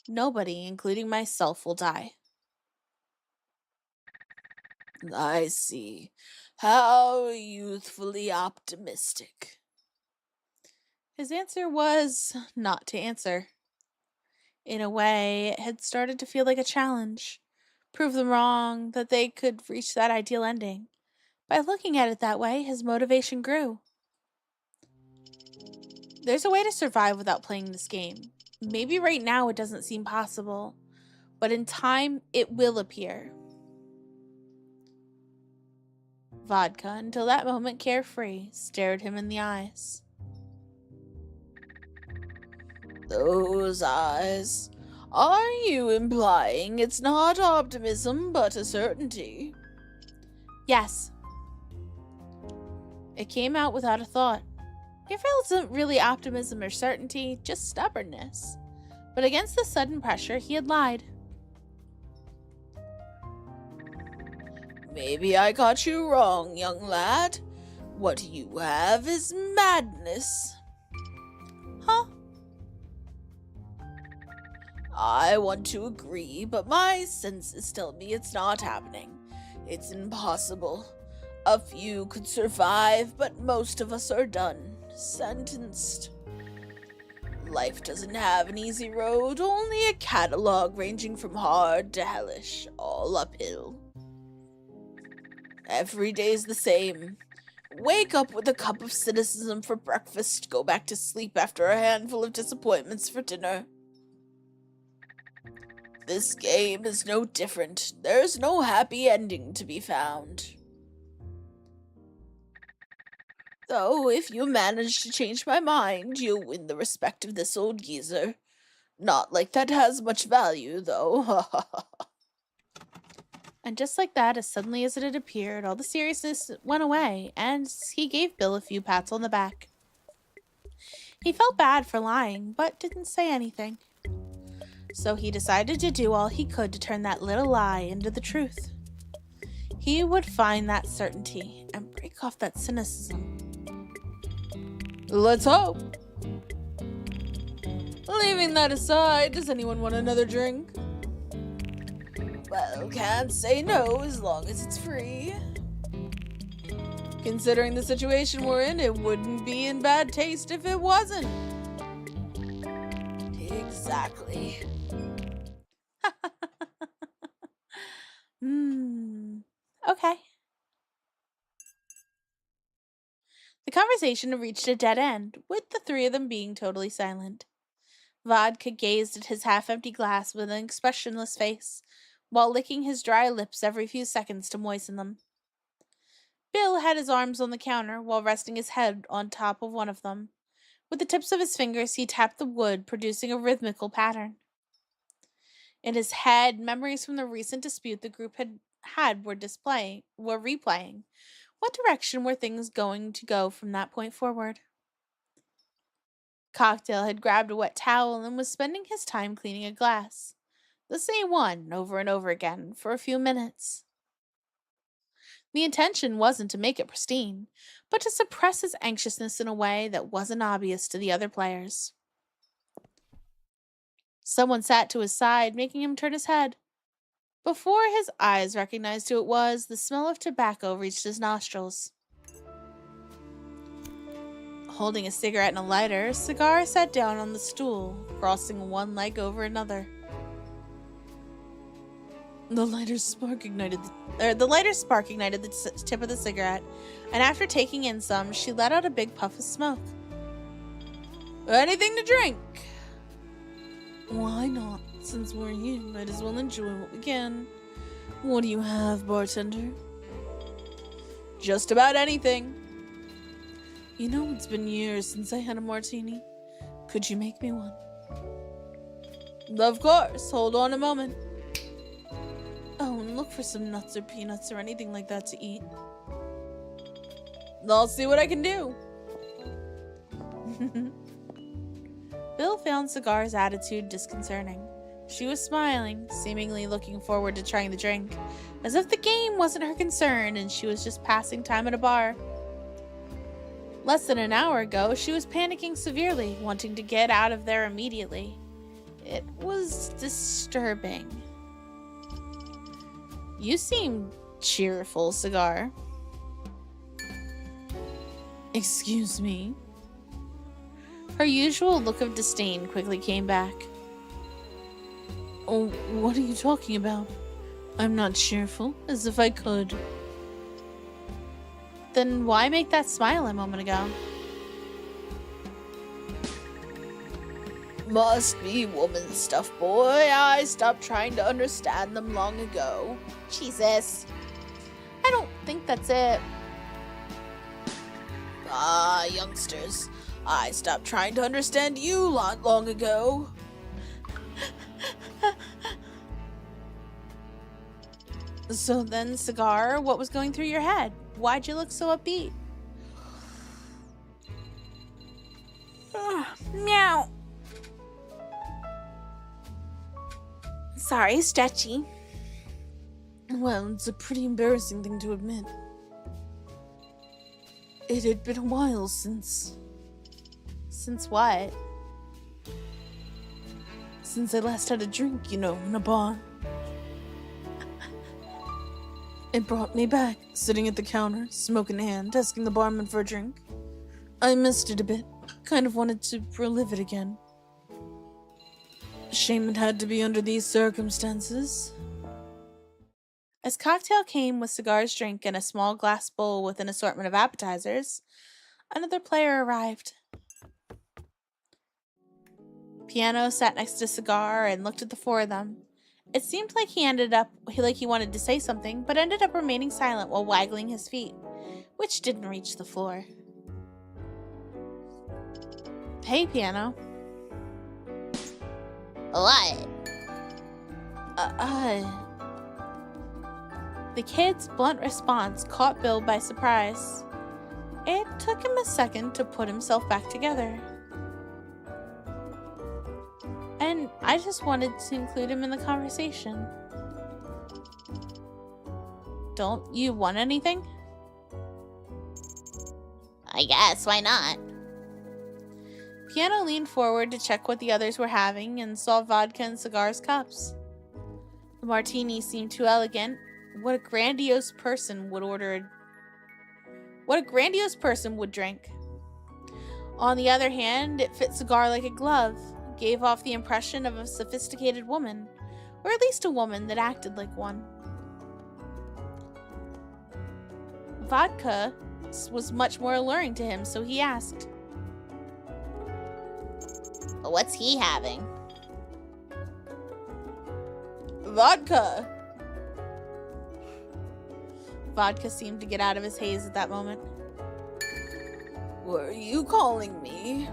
nobody, including myself, will die. I see. How youthfully optimistic. His answer was not to answer. In a way, it had started to feel like a challenge. Prove them wrong, that they could reach that ideal ending. By looking at it that way, his motivation grew. There's a way to survive without playing this game. Maybe right now it doesn't seem possible, but in time it will appear. Vodka, until that moment carefree, stared him in the eyes. Those eyes. Are you implying it's not optimism, but a certainty? Yes. It came out without a thought. It wasn't really optimism or certainty, just stubbornness. But against the sudden pressure, he had lied. Maybe I got you wrong, young lad. What you have is madness. Huh? I want to agree, but my senses tell me it's not happening. It's impossible. A few could survive, but most of us are done. Sentenced. Life doesn't have an easy road, only a catalog ranging from hard to hellish, all uphill. Every day's the same. Wake up with a cup of cynicism for breakfast, go back to sleep after a handful of disappointments for dinner. This game is no different. There's no happy ending to be found. Though, if you manage to change my mind, you'll win the respect of this old geezer. Not like that has much value, though. And just like that, as suddenly as it had appeared, all the seriousness went away, and he gave Bill a few pats on the back. He felt bad for lying, but didn't say anything. So he decided to do all he could to turn that little lie into the truth. He would find that certainty and break off that cynicism. Let's hope. Leaving that aside, does anyone want another drink? Well, can't say no as long as it's free. Considering the situation we're in, it wouldn't be in bad taste if it wasn't. Exactly. Okay. The conversation had reached a dead end, with the three of them being totally silent. Vodka gazed at his half-empty glass with an expressionless face, while licking his dry lips every few seconds to moisten them. Bill had his arms on the counter while resting his head on top of one of them. With the tips of his fingers, he tapped the wood, producing a rhythmical pattern. In his head, memories from the recent dispute the group had were replaying. What direction were things going to go from that point forward? Cocktail had grabbed a wet towel and was spending his time cleaning a glass. The same one, over and over again, for a few minutes. The intention wasn't to make it pristine, but to suppress his anxiousness in a way that wasn't obvious to the other players. Someone sat to his side, making him turn his head. Before his eyes recognized who it was, the smell of tobacco reached his nostrils. Holding a cigarette and a lighter, Cigar sat down on the stool, crossing one leg over another. The lighter's spark ignited the tip of the cigarette, and after taking in some, she let out a big puff of smoke. Anything to drink? Why not? Since we're here, might as well enjoy what we can. What do you have, bartender? Just about anything. You know, it's been years since I had a martini. Could you make me one? Of course. Hold on a moment. Oh, and look for some nuts or peanuts or anything like that to eat. I'll see what I can do. Bill found Cigar's attitude disconcerting. She was smiling, seemingly looking forward to trying the drink, as if the game wasn't her concern and she was just passing time at a bar. Less than an hour ago, she was panicking severely, wanting to get out of there immediately. It was disturbing. You seem cheerful, Cigar. Excuse me? Her usual look of disdain quickly came back. Oh, what are you talking about? I'm not cheerful, as if I could. Then why make that smile a moment ago? Must be woman stuff, boy. I stopped trying to understand them long ago. Jesus. I don't think that's it. Ah, youngsters. I stopped trying to understand you not long ago. So then, Cigar, what was going through your head? Why'd you look so upbeat? Meow. Sorry, stretchy. Well, it's a pretty embarrassing thing to admit. It had been a while since... Since what? Since I last had a drink, in a bar. It brought me back, sitting at the counter, smoke in hand, asking the barman for a drink. I missed it a bit. Kind of wanted to relive it again. Shame it had to be under these circumstances. As cocktail came with cigars, drink, and a small glass bowl with an assortment of appetizers, another player arrived. Piano sat next to Cigar and looked at the four of them. It seemed like he wanted to say something, but ended up remaining silent while waggling his feet, which didn't reach the floor. Hey, Piano. What? The kid's blunt response caught Bill by surprise. It took him a second to put himself back together. And I just wanted to include him in the conversation. Don't you want anything? I guess, why not? Piano leaned forward to check what the others were having and saw vodka in Cigar's cups. The martini seemed too elegant. What a grandiose person would drink. On the other hand, it fit Cigar like a glove, gave off the impression of a sophisticated woman, or at least a woman that acted like one. Vodka was much more alluring to him, so he asked, What's he having? "Vodka!" Vodka seemed to get out of his haze at that moment. Were you calling me?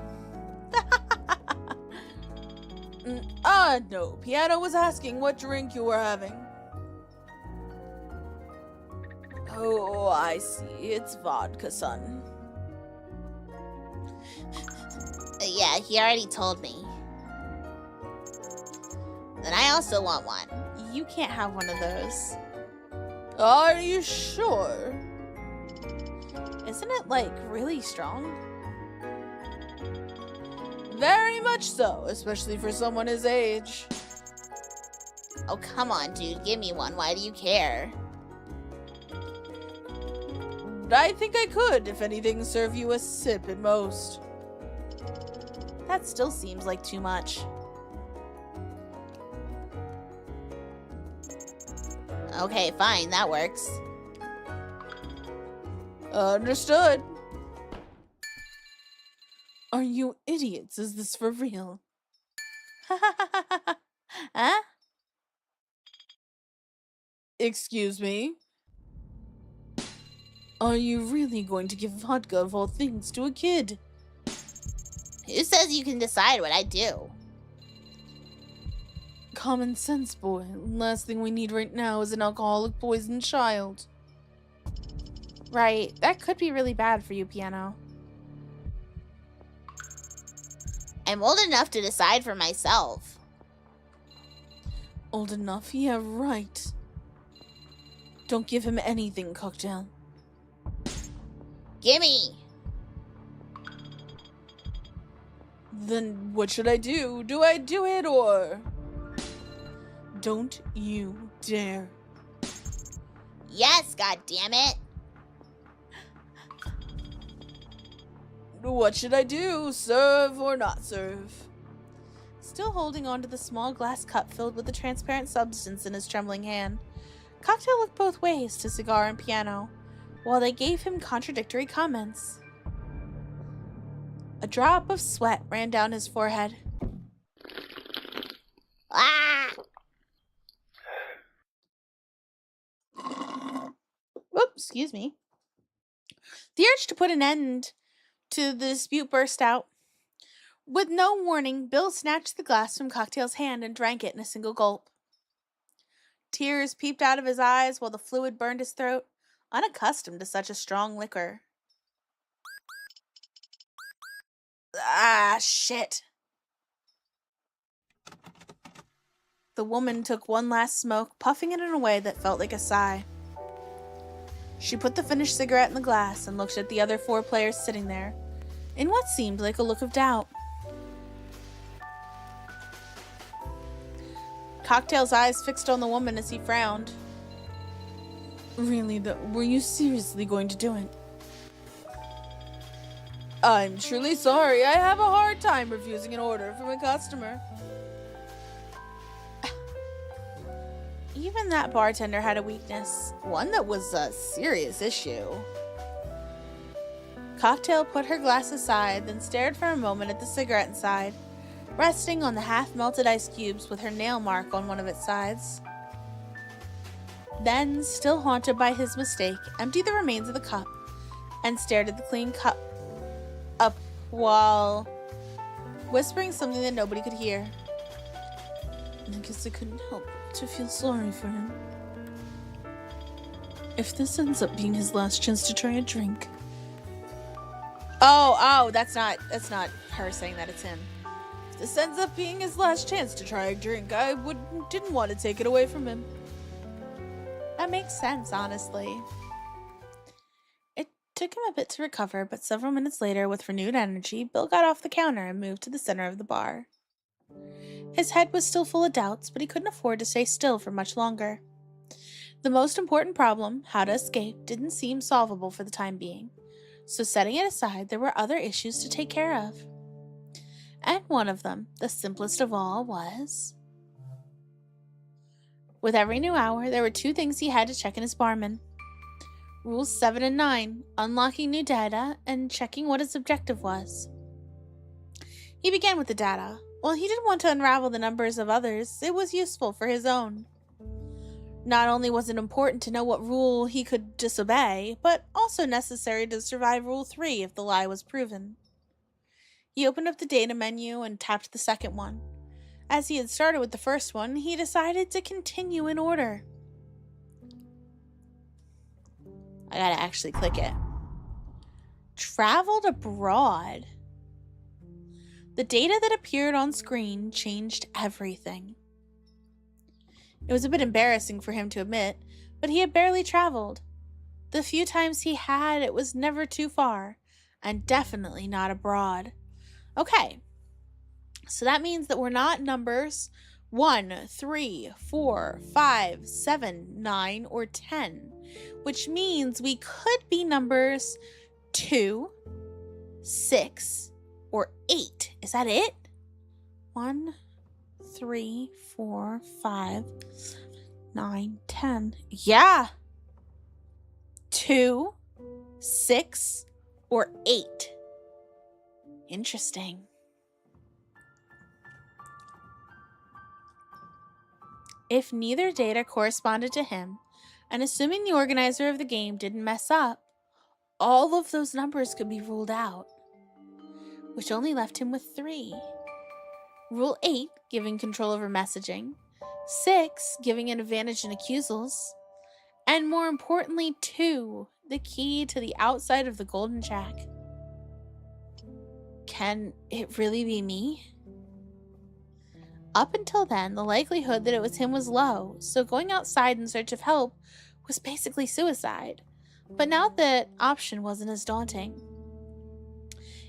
No. Piano was asking what drink you were having. Oh, I see. It's vodka, son. Yeah, he already told me. Then I also want one. You can't have one of those. Are you sure? Isn't it, really strong? Very much so, especially for someone his age. Oh, come on, dude. Give me one. Why do you care? I think I could, if anything, serve you a sip at most. That still seems like too much. Okay, fine. That works. Understood. Are you idiots? Is this for real? Huh? Excuse me? Are you really going to give vodka of all things to a kid? Who says you can decide what I do? Common sense, boy. Last thing we need right now is an alcoholic poisoned child. Right, that could be really bad for you, Piano. I'm old enough to decide for myself. Old enough? Yeah, right. Don't give him anything, Cocktail. Gimme! Then what should I do? Do I do it or... Don't you dare. Yes, goddammit! What should I do? Serve or not serve? Still holding onto the small glass cup filled with the transparent substance in his trembling hand, Cocktail looked both ways to Cigar and Piano, while they gave him contradictory comments. A drop of sweat ran down his forehead. Ah! Whoops, excuse me. The urge to put an end to the dispute burst out. With no warning, Bill snatched the glass from Cocktail's hand and drank it in a single gulp. Tears peeped out of his eyes while the fluid burned his throat, unaccustomed to such a strong liquor. Ah, shit. The woman took one last smoke, puffing it in a way that felt like a sigh. She put the finished cigarette in the glass and looked at the other 4 players sitting there, in what seemed like a look of doubt. Cocktail's eyes fixed on the woman as he frowned. Really, were you seriously going to do it? I'm truly sorry. I have a hard time refusing an order from a customer. Even that bartender had a weakness, one that was a serious issue. Cocktail put her glass aside, then stared for a moment at the cigarette inside, resting on the half-melted ice cubes with her nail mark on one of its sides. Then, still haunted by his mistake, emptied the remains of the cup and stared at the clean cup up while whispering something that nobody could hear. I guess I couldn't help to feel sorry for him. If this ends up being his last chance to try a drink. Oh, that's not her saying that, it's him. If this ends up being his last chance to try a drink, I didn't want to take it away from him. That makes sense, honestly. It took him a bit to recover, but several minutes later, with renewed energy, Bill got off the counter and moved to the center of the bar. His head was still full of doubts, but he couldn't afford to stay still for much longer. The most important problem, how to escape, didn't seem solvable for the time being, so setting it aside, there were other issues to take care of. And one of them, the simplest of all, was... With every new hour, there were 2 things he had to check in his barman. Rules 7 and 9, unlocking new data and checking what his objective was. He began with the data. While he didn't want to unravel the numbers of others, it was useful for his own. Not only was it important to know what rule he could disobey, but also necessary to survive Rule 3 if the lie was proven. He opened up the data menu and tapped the second one. As he had started with the first one, he decided to continue in order. I gotta actually click it. Traveled abroad. The data that appeared on screen changed everything. It was a bit embarrassing for him to admit, but he had barely traveled. The few times he had, it was never too far, and definitely not abroad. Okay, so that means that we're not numbers 1, 3, 4, 5, 7, 9, or 10, which means we could be numbers 2, 6, or 8. Is that it? 1, 3, 4, 5, 7, 9, 10. Yeah. 2, 6, or 8. Interesting. If neither data corresponded to him, and assuming the organizer of the game didn't mess up, all of those numbers could be ruled out, which only left him with 3. Rule 8, giving control over messaging, 6, giving an advantage in accusals, and more importantly, 2, the key to the outside of the Golden Shack. Can it really be me? Up until then, the likelihood that it was him was low, so going outside in search of help was basically suicide. But now that option wasn't as daunting.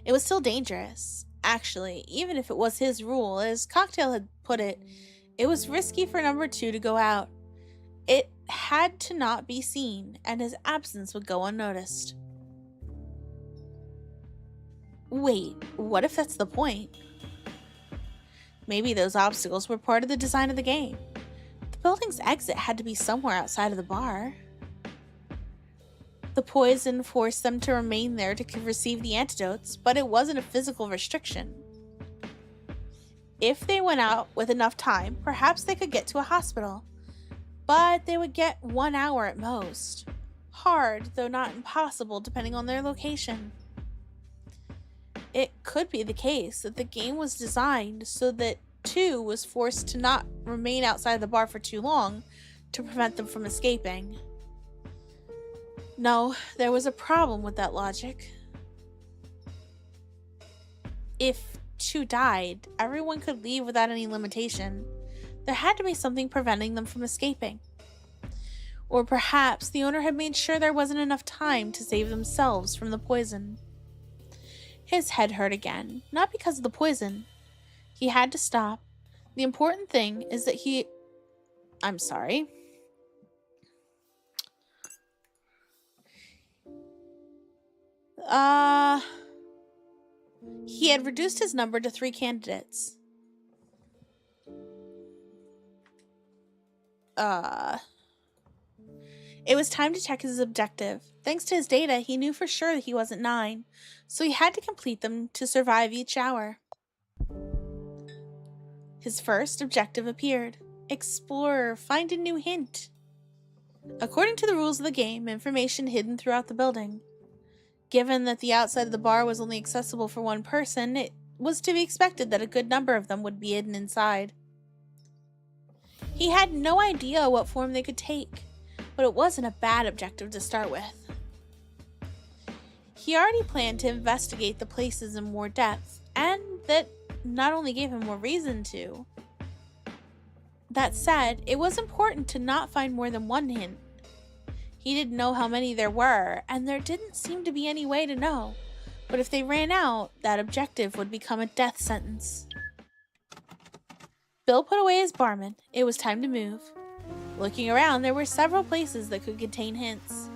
It was still dangerous. Actually, even if it was his rule, as Cocktail had put it, it was risky for number 2 to go out. It had to not be seen, and his absence would go unnoticed. Wait, what if that's the point? Maybe those obstacles were part of the design of the game. The building's exit had to be somewhere outside of the bar. The poison forced them to remain there to receive the antidotes, but it wasn't a physical restriction. If they went out with enough time, perhaps they could get to a hospital, but they would get 1 hour at most. Hard, though not impossible, depending on their location. It could be the case that the game was designed so that 2 was forced to not remain outside the bar for too long to prevent them from escaping. No, there was a problem with that logic. two died, everyone could leave without any limitation. There had to be something preventing them from escaping. Or perhaps the owner had made sure there wasn't enough time to save themselves from the poison. His head hurt again, not because of the poison. He had to stop. The important thing is that I'm sorry. He had reduced his number to 3 candidates. It was time to check his objective. Thanks to his data, he knew for sure that he wasn't 9, so he had to complete them to survive each hour. His first objective appeared. Explorer, find a new hint. According to the rules of the game, information hidden throughout the building. Given that the outside of the bar was only accessible for one person, it was to be expected that a good number of them would be hidden inside. He had no idea what form they could take, but it wasn't a bad objective to start with. He already planned to investigate the places in more depth, and that not only gave him more reason to. That said, it was important to not find more than one hint. He didn't know how many there were, and there didn't seem to be any way to know. But if they ran out, that objective would become a death sentence. Bill put away his barman. It was time to move. Looking around, there were several places that could contain hints.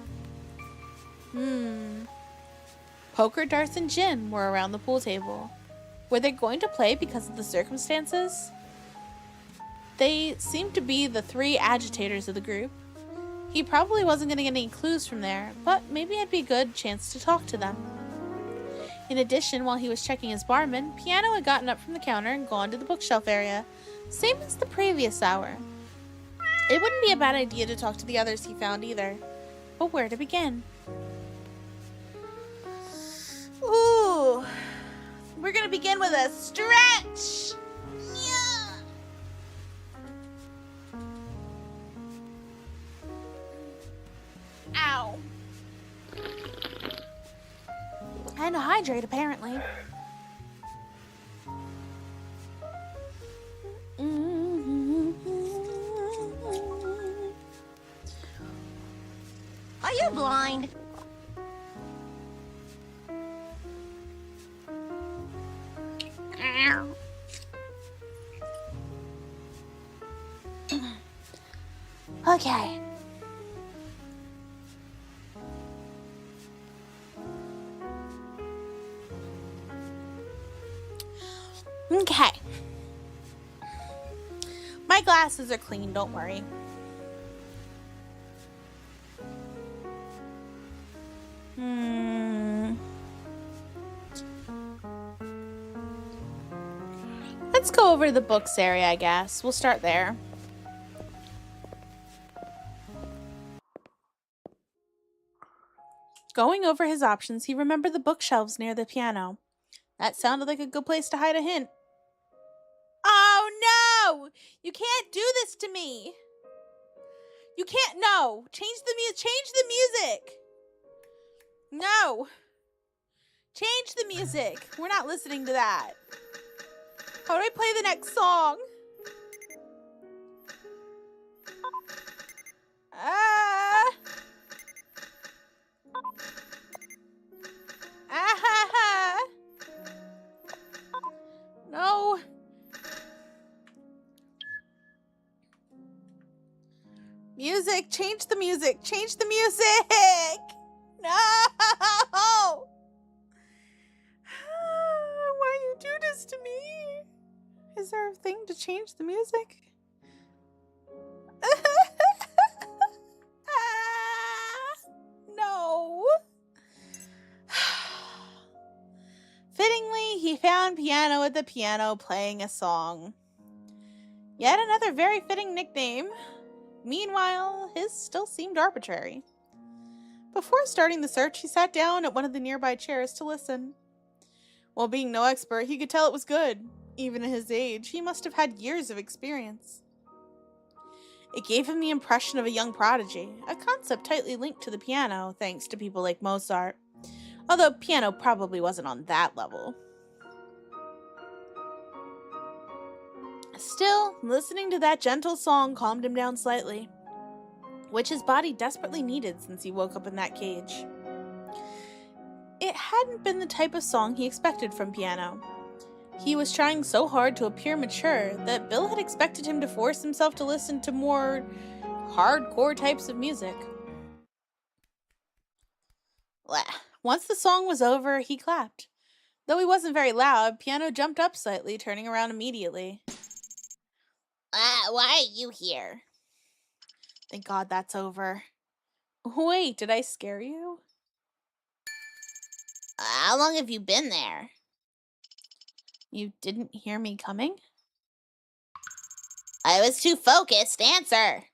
Poker, darts, and gin were around the pool table. Were they going to play because of the circumstances? They seemed to be the 3 agitators of the group. He probably wasn't going to get any clues from there, but maybe it'd be a good chance to talk to them. In addition, while he was checking his barman, Piano had gotten up from the counter and gone to the bookshelf area, same as the previous hour. It wouldn't be a bad idea to talk to the others he found either, but where to begin? Ooh, we're going to begin with a stretch! Ow. And to hydrate, apparently. Are you blind? Okay. Okay. My glasses are clean, don't worry. Let's go over to the books area, I guess. We'll start there. Going over his options, he remembered the bookshelves near the piano. That sounded like a good place to hide a hint. Oh no! You can't do this to me! You can't, no! Change the music! No! Change the music! We're not listening to that. How do I play the next song? No. Music, change the music, change the music. No. Why you do this to me? Is there a thing to change the music? No. Fittingly, he found Piano at the piano playing a song. Yet another very fitting nickname. Meanwhile, his still seemed arbitrary. Before starting the search, he sat down at one of the nearby chairs to listen. While being no expert, he could tell it was good. Even at his age, he must have had years of experience. It gave him the impression of a young prodigy, a concept tightly linked to the piano, thanks to people like Mozart. Although piano probably wasn't on that level. Still, listening to that gentle song calmed him down slightly, which his body desperately needed since he woke up in that cage. It hadn't been the type of song he expected from Piano. He was trying so hard to appear mature that Bill had expected him to force himself to listen to more hardcore types of music. Once the song was over, he clapped. Though he wasn't very loud, Piano jumped up slightly, turning around immediately. Why are you here? Thank God that's over. Wait, did I scare you? How long have you been there? You didn't hear me coming? I was too focused. Answer.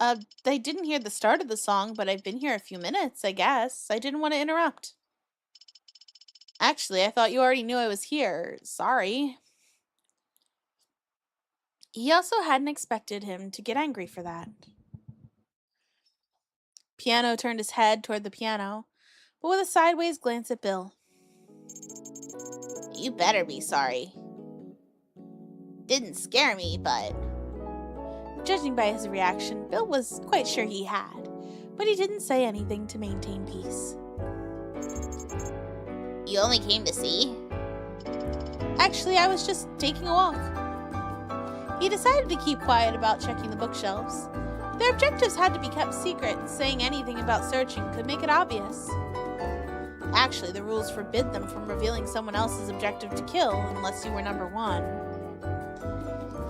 I didn't hear the start of the song, but I've been here a few minutes, I guess. I didn't want to interrupt. Actually, I thought you already knew I was here. Sorry. He also hadn't expected him to get angry for that. Piano turned his head toward the piano, but with a sideways glance at Bill. You better be sorry. Didn't scare me, but... Judging by his reaction, Bill was quite sure he had, but he didn't say anything to maintain peace. You only came to see? Actually, I was just taking a walk. He decided to keep quiet about checking the bookshelves. Their objectives had to be kept secret, and saying anything about searching could make it obvious. Actually, the rules forbid them from revealing someone else's objective to kill unless you were number one.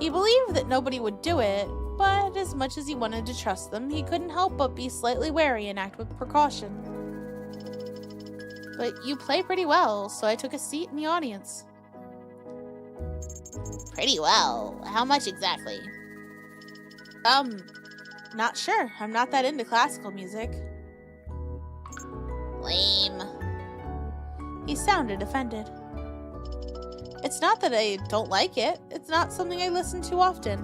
He believed that nobody would do it, but as much as he wanted to trust them, he couldn't help but be slightly wary and act with precaution. But you play pretty well, so I took a seat in the audience. Pretty well. How much exactly? Not sure. I'm not that into classical music. Lame. He sounded offended. It's not that I don't like it. It's not something I listen to often.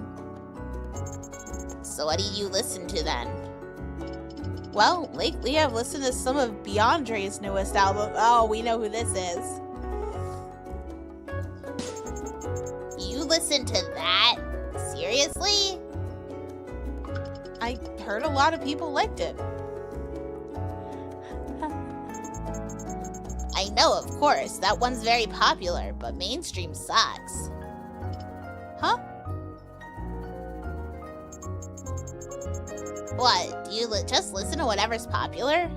So what do you listen to then? Well, lately I've listened to some of Beyondre's newest album. Oh, we know who this is. You listen to that? Seriously? I heard a lot of people liked it. I know, of course. That one's very popular, but mainstream sucks. Huh? What? Do you just listen to whatever's popular?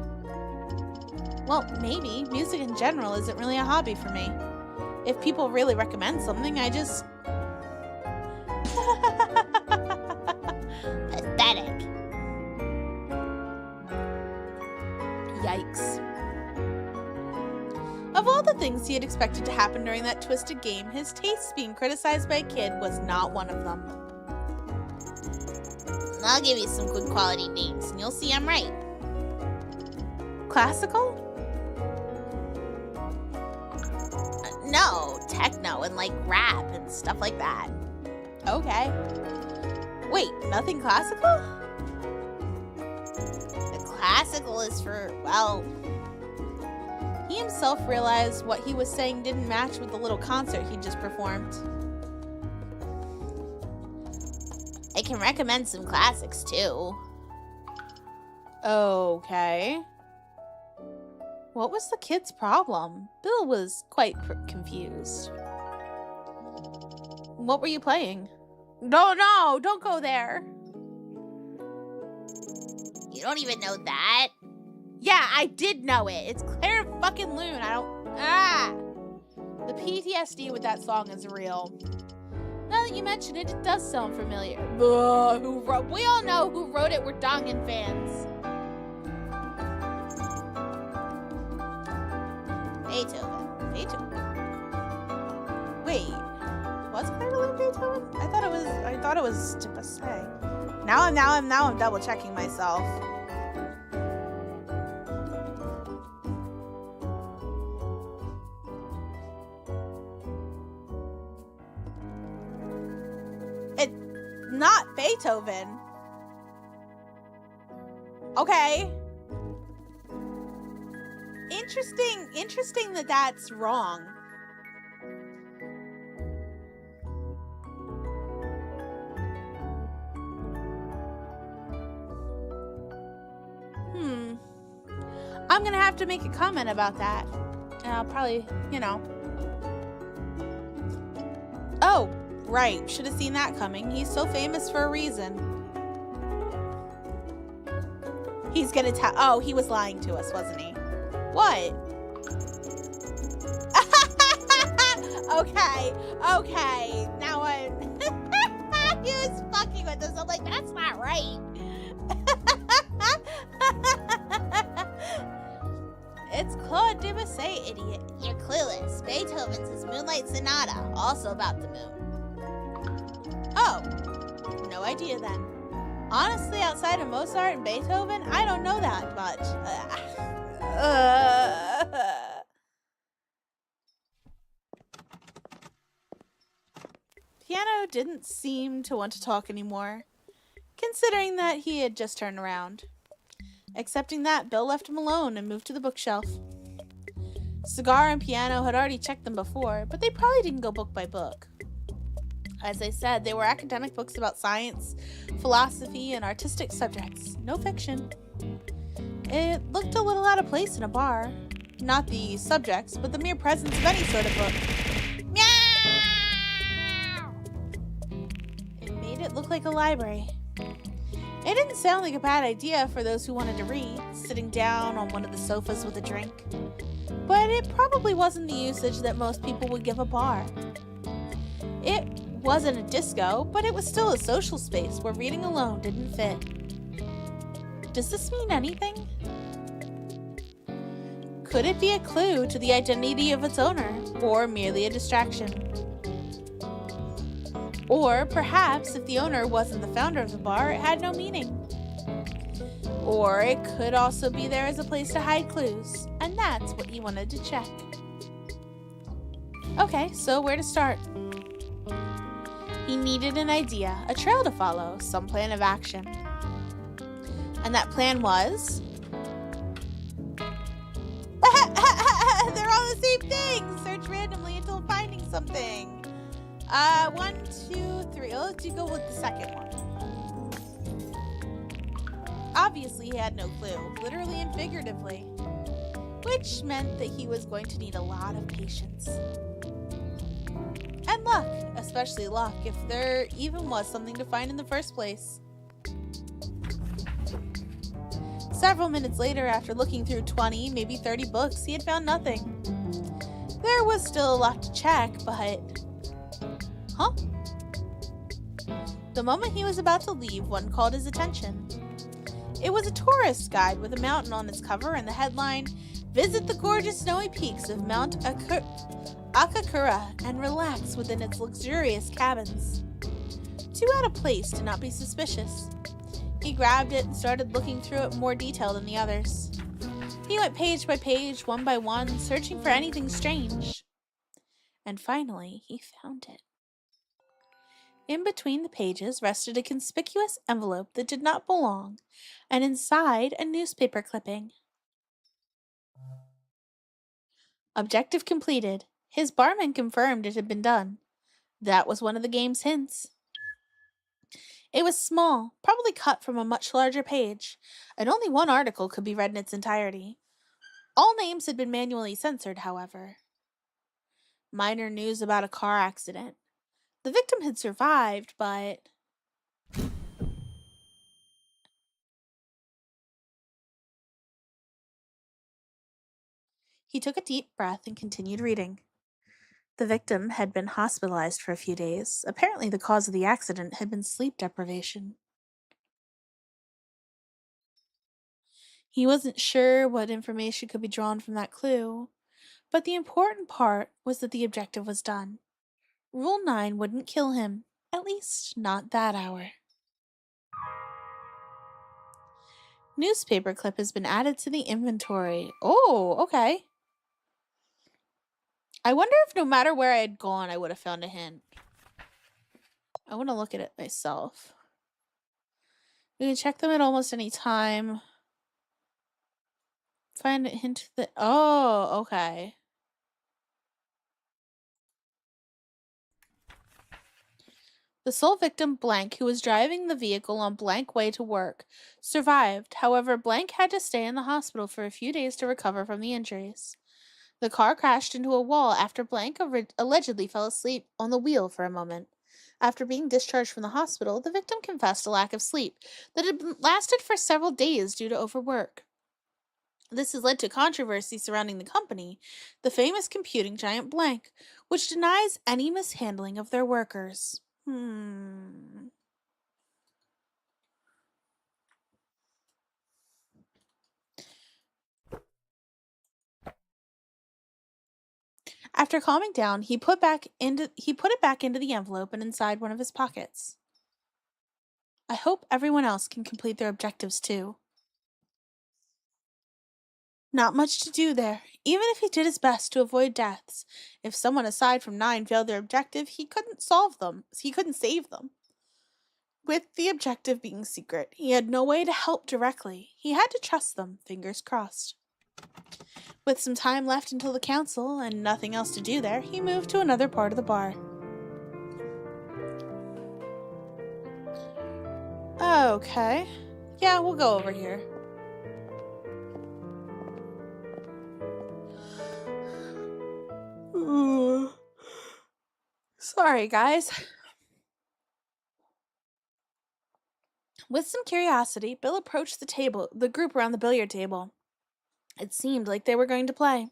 Well, maybe. Music in general isn't really a hobby for me. If people really recommend something, I just... Pathetic. Yikes. Of all the things he had expected to happen during that twisted game, his tastes being criticized by a kid was not one of them. I'll give you some good quality names, and you'll see I'm right. Classical? No, techno and like rap and stuff like that. Okay. Wait, nothing classical? The classical is for, well... He himself realized what he was saying didn't match with the little concert he just performed. I can recommend some classics too. Okay. What was the kid's problem? Bill was quite confused. What were you playing? No, don't go there. You don't even know that? Yeah, I did know it. It's Claire fucking Loon. The PTSD with that song is real. Now that you mention it, it does sound familiar. We all know who wrote it. We're Dongan fans. Beethoven. Wait, was Claire Loon Beethoven? I thought it was Debussy. Now I'm double checking myself. Not Beethoven. Okay. Interesting that that's wrong. I'm gonna have to make a comment about that. And I'll probably, Oh, right. Should have seen that coming. He's so famous for a reason. He's gonna tell. Oh, he was lying to us, wasn't he? What? Okay. Now I. He was fucking with us. I'm like, that's not right. It's Claude Debussy, idiot. You're clueless. Beethoven's his Moonlight Sonata, also about the moon. Oh, no idea then. Honestly, outside of Mozart and Beethoven, I don't know that much. Piano didn't seem to want to talk anymore, considering that he had just turned around. Accepting that, Bill left him alone and moved to the bookshelf. Cigar and Piano had already checked them before, but they probably didn't go book by book. As I said, they were academic books about science, philosophy, and artistic subjects. No fiction. It looked a little out of place in a bar. Not the subjects, but the mere presence of any sort of book. Meow! It made it look like a library. It didn't sound like a bad idea for those who wanted to read, sitting down on one of the sofas with a drink. But it probably wasn't the usage that most people would give a bar. It wasn't a disco, but it was still a social space where reading alone didn't fit. Does this mean anything? Could it be a clue to the identity of its owner, or merely a distraction? Or perhaps if the owner wasn't the founder of the bar, it had no meaning. Or it could also be there as a place to hide clues, and that's what he wanted to check. Okay, so where to start? He needed an idea, a trail to follow, some plan of action. And that plan was... They're all the same thing! Search randomly until finding something. 1, 2, 3. Let's go with the second one. Obviously, he had no clue, literally and figuratively, which meant that he was going to need a lot of patience. And luck, especially luck, if there even was something to find in the first place. Several minutes later, after looking through 20, maybe 30 books, he had found nothing. There was still a lot to check, but... Huh? The moment he was about to leave, one called his attention. It was a tourist guide with a mountain on its cover and the headline, "Visit the gorgeous snowy peaks of Mount Akakura and relax within its luxurious cabins." Too out of place to not be suspicious. He grabbed it and started looking through it in more detail than the others. He went page by page, one by one, searching for anything strange. And finally, he found it. In between the pages rested a conspicuous envelope that did not belong, and inside a newspaper clipping. Objective completed. His barman confirmed it had been done. That was one of the game's hints. It was small, probably cut from a much larger page, and only one article could be read in its entirety. All names had been manually censored, however. Minor news about a car accident. The victim had survived, but... He took a deep breath and continued reading. The victim had been hospitalized for a few days. Apparently the cause of the accident had been sleep deprivation. He wasn't sure what information could be drawn from that clue, but the important part was that the objective was done. Rule 9 wouldn't kill him, at least not that hour. Newspaper clip has been added to the inventory. Oh, okay. I wonder if no matter where I had gone, I would have found a hint. I want to look at it myself. We can check them at almost any time. Find a hint that... Oh, okay. The sole victim, Blank, who was driving the vehicle on Blank way to work, survived. However, Blank had to stay in the hospital for a few days to recover from the injuries. The car crashed into a wall after Blank allegedly fell asleep on the wheel for a moment. After being discharged from the hospital, the victim confessed a lack of sleep that had lasted for several days due to overwork. This has led to controversy surrounding the company, the famous computing giant Blank, which denies any mishandling of their workers. After calming down, he put it back into the envelope and inside one of his pockets. I hope everyone else can complete their objectives too. Not much to do there. Even if he did his best to avoid deaths, if someone aside from 9 failed their objective, he couldn't solve them. He couldn't save them. With the objective being secret, he had no way to help directly. He had to trust them, fingers crossed. With some time left until the council and nothing else to do there, he moved to another part of the bar. Okay. Yeah, we'll go over here. Sorry, guys. With some curiosity, Bill approached the group around the billiard table. It seemed like they were going to play.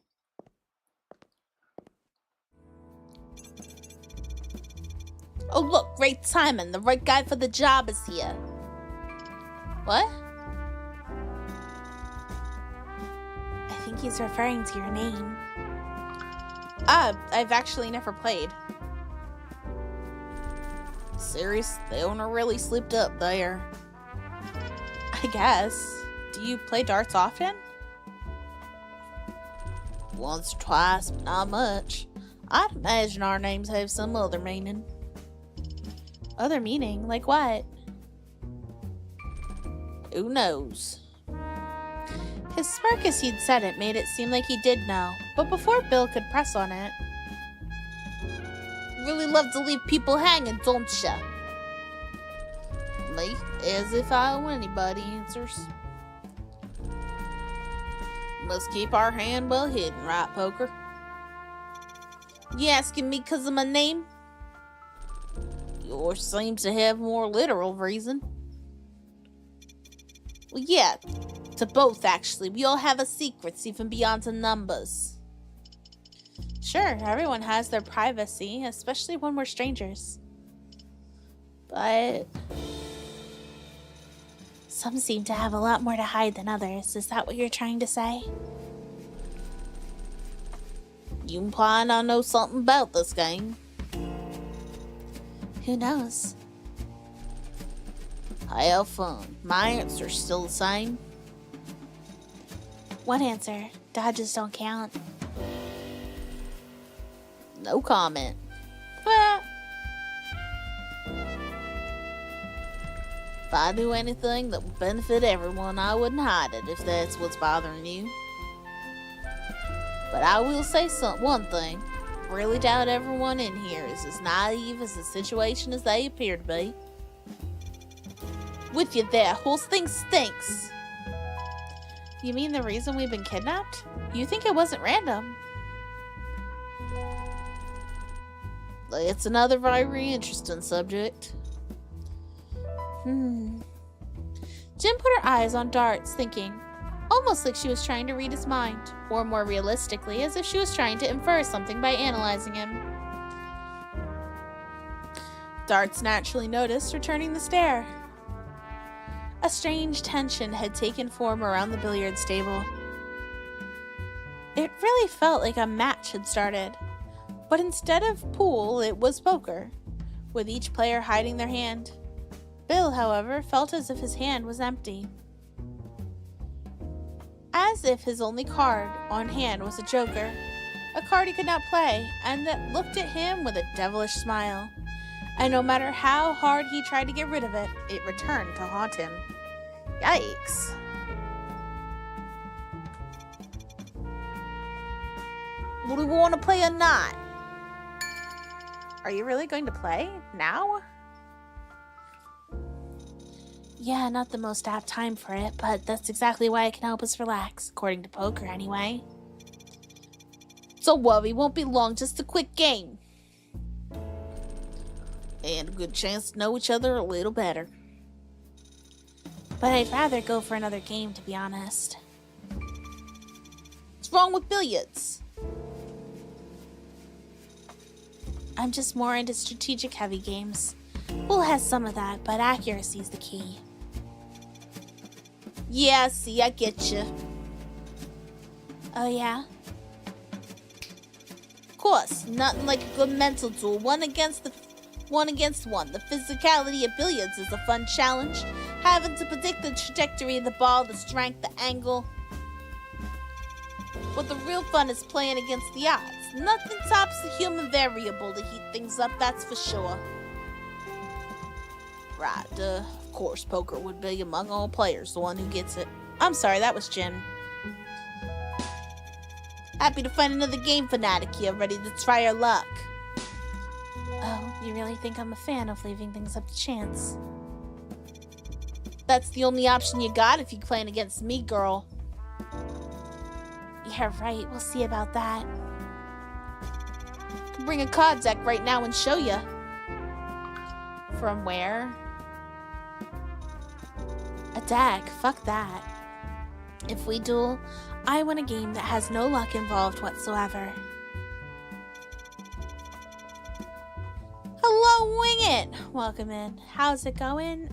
Oh look, great timing. The right guy for the job is here. What? I think he's referring to your name. I've actually never played. Serious? The owner really slipped up there. I guess. Do you play darts often? Once or twice, but not much. I'd imagine our names have some other meaning. Other meaning? Like what? Who knows? His smirk as he'd said it made it seem like he did know, but before Bill could press on it... Really love to leave people hanging, don't ya? Me? As if I owe anybody answers. Must keep our hand well hidden, right, Poker? You asking me 'cause of my name? Yours seems to have more literal reason. Well, yeah, to both actually. We all have our secrets, even beyond the numbers. Sure, everyone has their privacy, especially when we're strangers. But some seem to have a lot more to hide than others. Is that what you're trying to say? You implying I know something about this game? Who knows? Have fun. My answer's still the same. What answer? Dodges don't count. No comment. If I knew anything that would benefit everyone, I wouldn't hide it if that's what's bothering you. But I will say one thing. Really doubt everyone in here is as naive as the situation as they appear to be. With you there, whole thing stinks. You mean the reason we've been kidnapped? You think it wasn't random? It's another very interesting subject. Jim put her eyes on Dart's, thinking, almost like she was trying to read his mind, or more realistically, as if she was trying to infer something by analyzing him. Dart's naturally noticed, returning the stare. A strange tension had taken form around the billiards table. It really felt like a match had started, but instead of pool, it was poker, with each player hiding their hand. Bill, however, felt as if his hand was empty. As if his only card on hand was a joker, a card he could not play, and that looked at him with a devilish smile. And no matter how hard he tried to get rid of it, it returned to haunt him. Yikes. Do we want to play or not? Are you really going to play? Now? Yeah, not the most apt time for it, but that's exactly why it can help us relax, according to poker anyway. Don't worry, won't be long, just a quick game. And a good chance to know each other a little better. But I'd rather go for another game, to be honest. What's wrong with billiards? I'm just more into strategic heavy games. Pool has some of that, but accuracy's the key. Yeah, see, I get you. Oh yeah? Of course, nothing like a good mental duel, one against one. The physicality of billiards is a fun challenge. Having to predict the trajectory of the ball, the strength, the angle. But the real fun is playing against the odds. Nothing tops the human variable to heat things up, that's for sure. Right, of course, poker would be among all players the one who gets it. I'm sorry, that was Jim. Happy to find another game fanatic here, ready to try our luck. Oh, you really think I'm a fan of leaving things up to chance? That's the only option you got if you're playing against me, girl. Yeah, right, we'll see about that. I can bring a card deck right now and show you. From where? A deck, fuck that. If we duel, I want a game that has no luck involved whatsoever. Hello, Wing It! Welcome in. How's it going?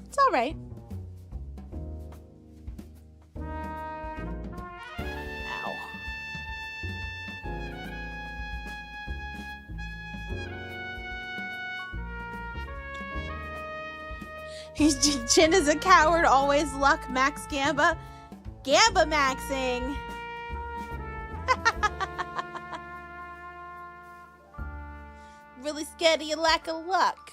It's alright. Ow. Jin is a coward, always luck, max gamba. Gamba maxing! Really scared of your lack of luck.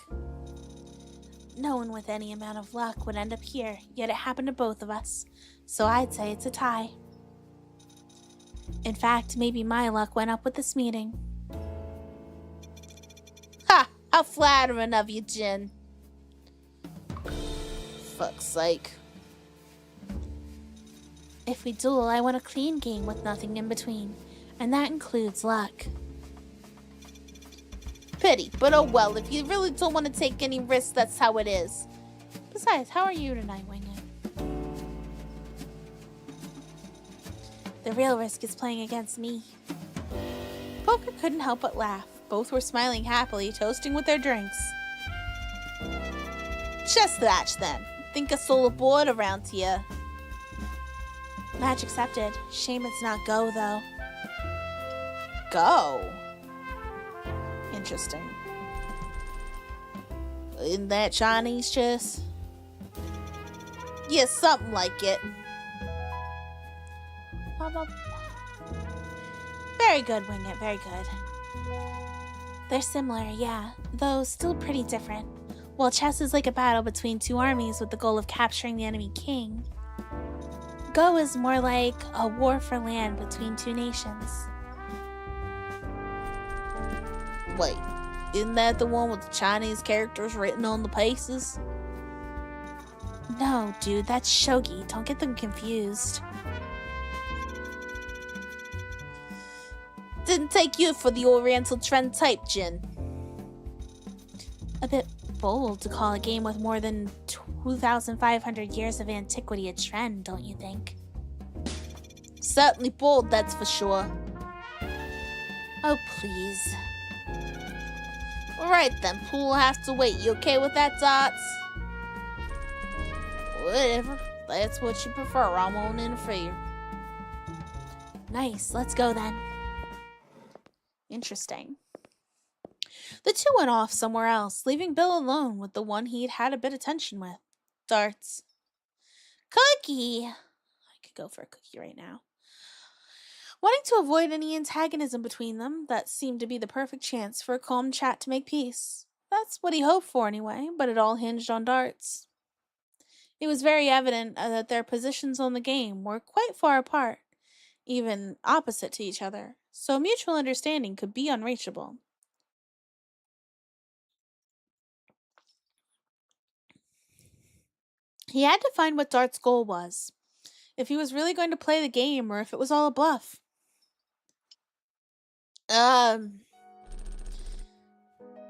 No one with any amount of luck would end up here, yet it happened to both of us. So I'd say it's a tie. In fact, maybe my luck went up with this meeting. Ha! How flattering of you, Jin. Fuck's sake. If we duel, I want a clean game with nothing in between, and that includes luck. Pity, but oh well, if you really don't want to take any risks, that's how it is. Besides, how are you tonight, Winged? The real risk is playing against me. Poker couldn't help but laugh. Both were smiling happily, toasting with their drinks. Chess match then. Think a soul aboard around here. Match accepted. Shame it's not go, though. Go? Interesting. Isn't that Chinese chess? Yeah, something like it. Very good, Wing It, very good. They're similar, yeah, though still pretty different. While chess is like a battle between two armies with the goal of capturing the enemy king, Go is more like a war for land between two nations. Wait, isn't that the one with the Chinese characters written on the pieces? No, dude, that's shogi. Don't get them confused. Didn't take you for the Oriental trend type, Jin. A bit bold to call a game with more than 2,500 years of antiquity a trend, don't you think? Certainly bold, that's for sure. Oh, please. Alright then, Pool will have to wait. You okay with that, Dots? Whatever. That's what you prefer. I won't interfere. Nice, let's go then. Interesting. The two went off somewhere else, leaving Bill alone with the one he'd had a bit of tension with. Darts. Cookie! I could go for a cookie right now. Wanting to avoid any antagonism between them, that seemed to be the perfect chance for a calm chat to make peace. That's what he hoped for anyway, but it all hinged on darts. It was very evident that their positions on the game were quite far apart, even opposite to each other, so mutual understanding could be unreachable. He had to find what Dart's goal was. If he was really going to play the game or if it was all a bluff.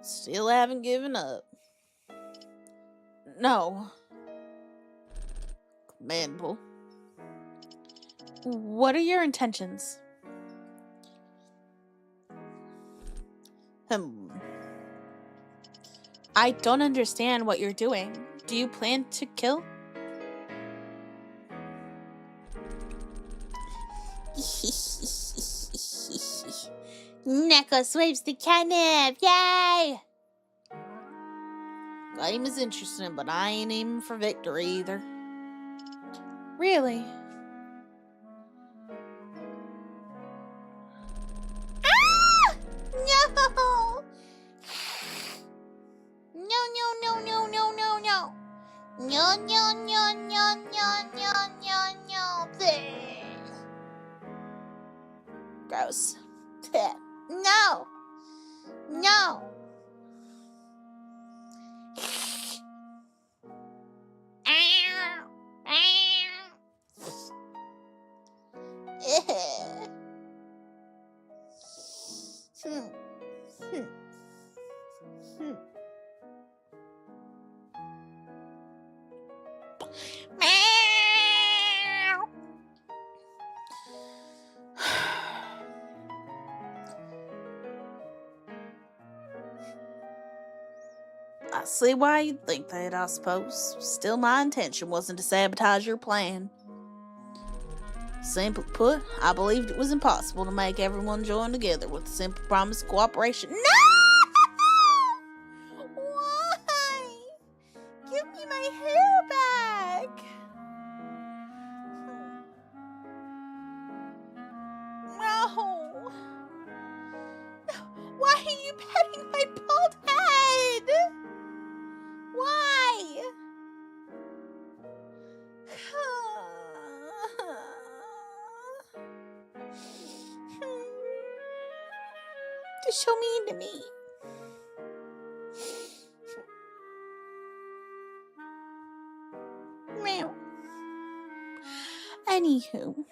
Still haven't given up. No. Commendable. What are your intentions? I don't understand what you're doing. Do you plan to kill? Neko sweeps the catnip! Yay! Game is interesting, but I ain't aiming for victory either. Really? Ah! No! No. No. Bleh. Gross. Bleh. No. I see why you'd think that, I suppose. Still, my intention wasn't to sabotage your plan. Simply put, I believed it was impossible to make everyone join together with the simple promise of cooperation. No! Why? Give me my hair back. No. Why are you petting my bald head? Why? You're so mean to me. Meow. Anywho.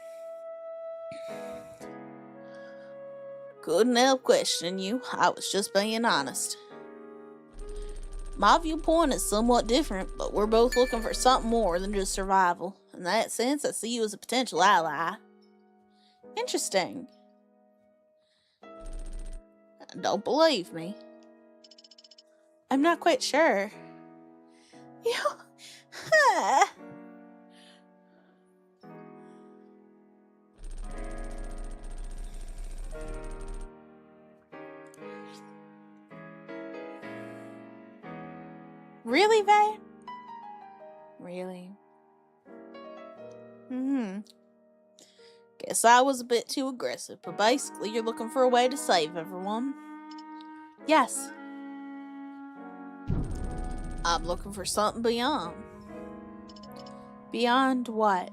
Couldn't help questioning you. I was just being honest. My viewpoint is somewhat different, but we're both looking for something more than just survival. In that sense, I see you as a potential ally. Interesting. Don't believe me? I'm not quite sure. Really, Vay? Really? Guess I was a bit too aggressive, but basically you're looking for a way to save everyone. Yes. I'm looking for something beyond. Beyond what?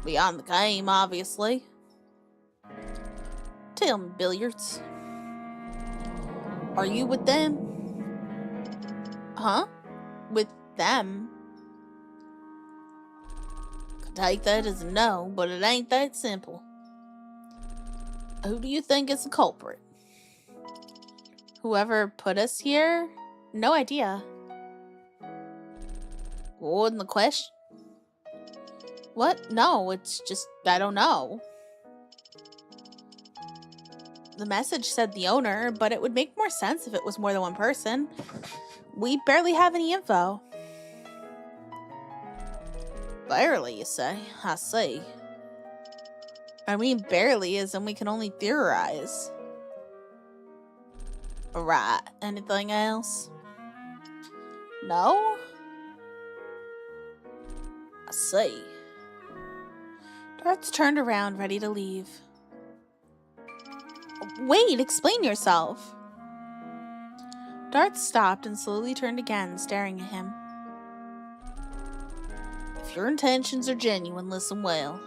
Beyond the game, obviously. Tell me, Billiards. Are you with them? Huh? With them? Could take that as a no, but it ain't that simple. Who do you think is the culprit? Whoever put us here? No idea. What wasn't the question? What? No, it's just, I don't know. The message said the owner, but it would make more sense if it was more than one person. We barely have any info. Barely, you say? I see. I mean, barely, as in we can only theorize. Right. Anything else? No? I see. Dart's turned around, ready to leave. Wait, explain yourself. Dart stopped and slowly turned again, staring at him. If your intentions are genuine, listen well.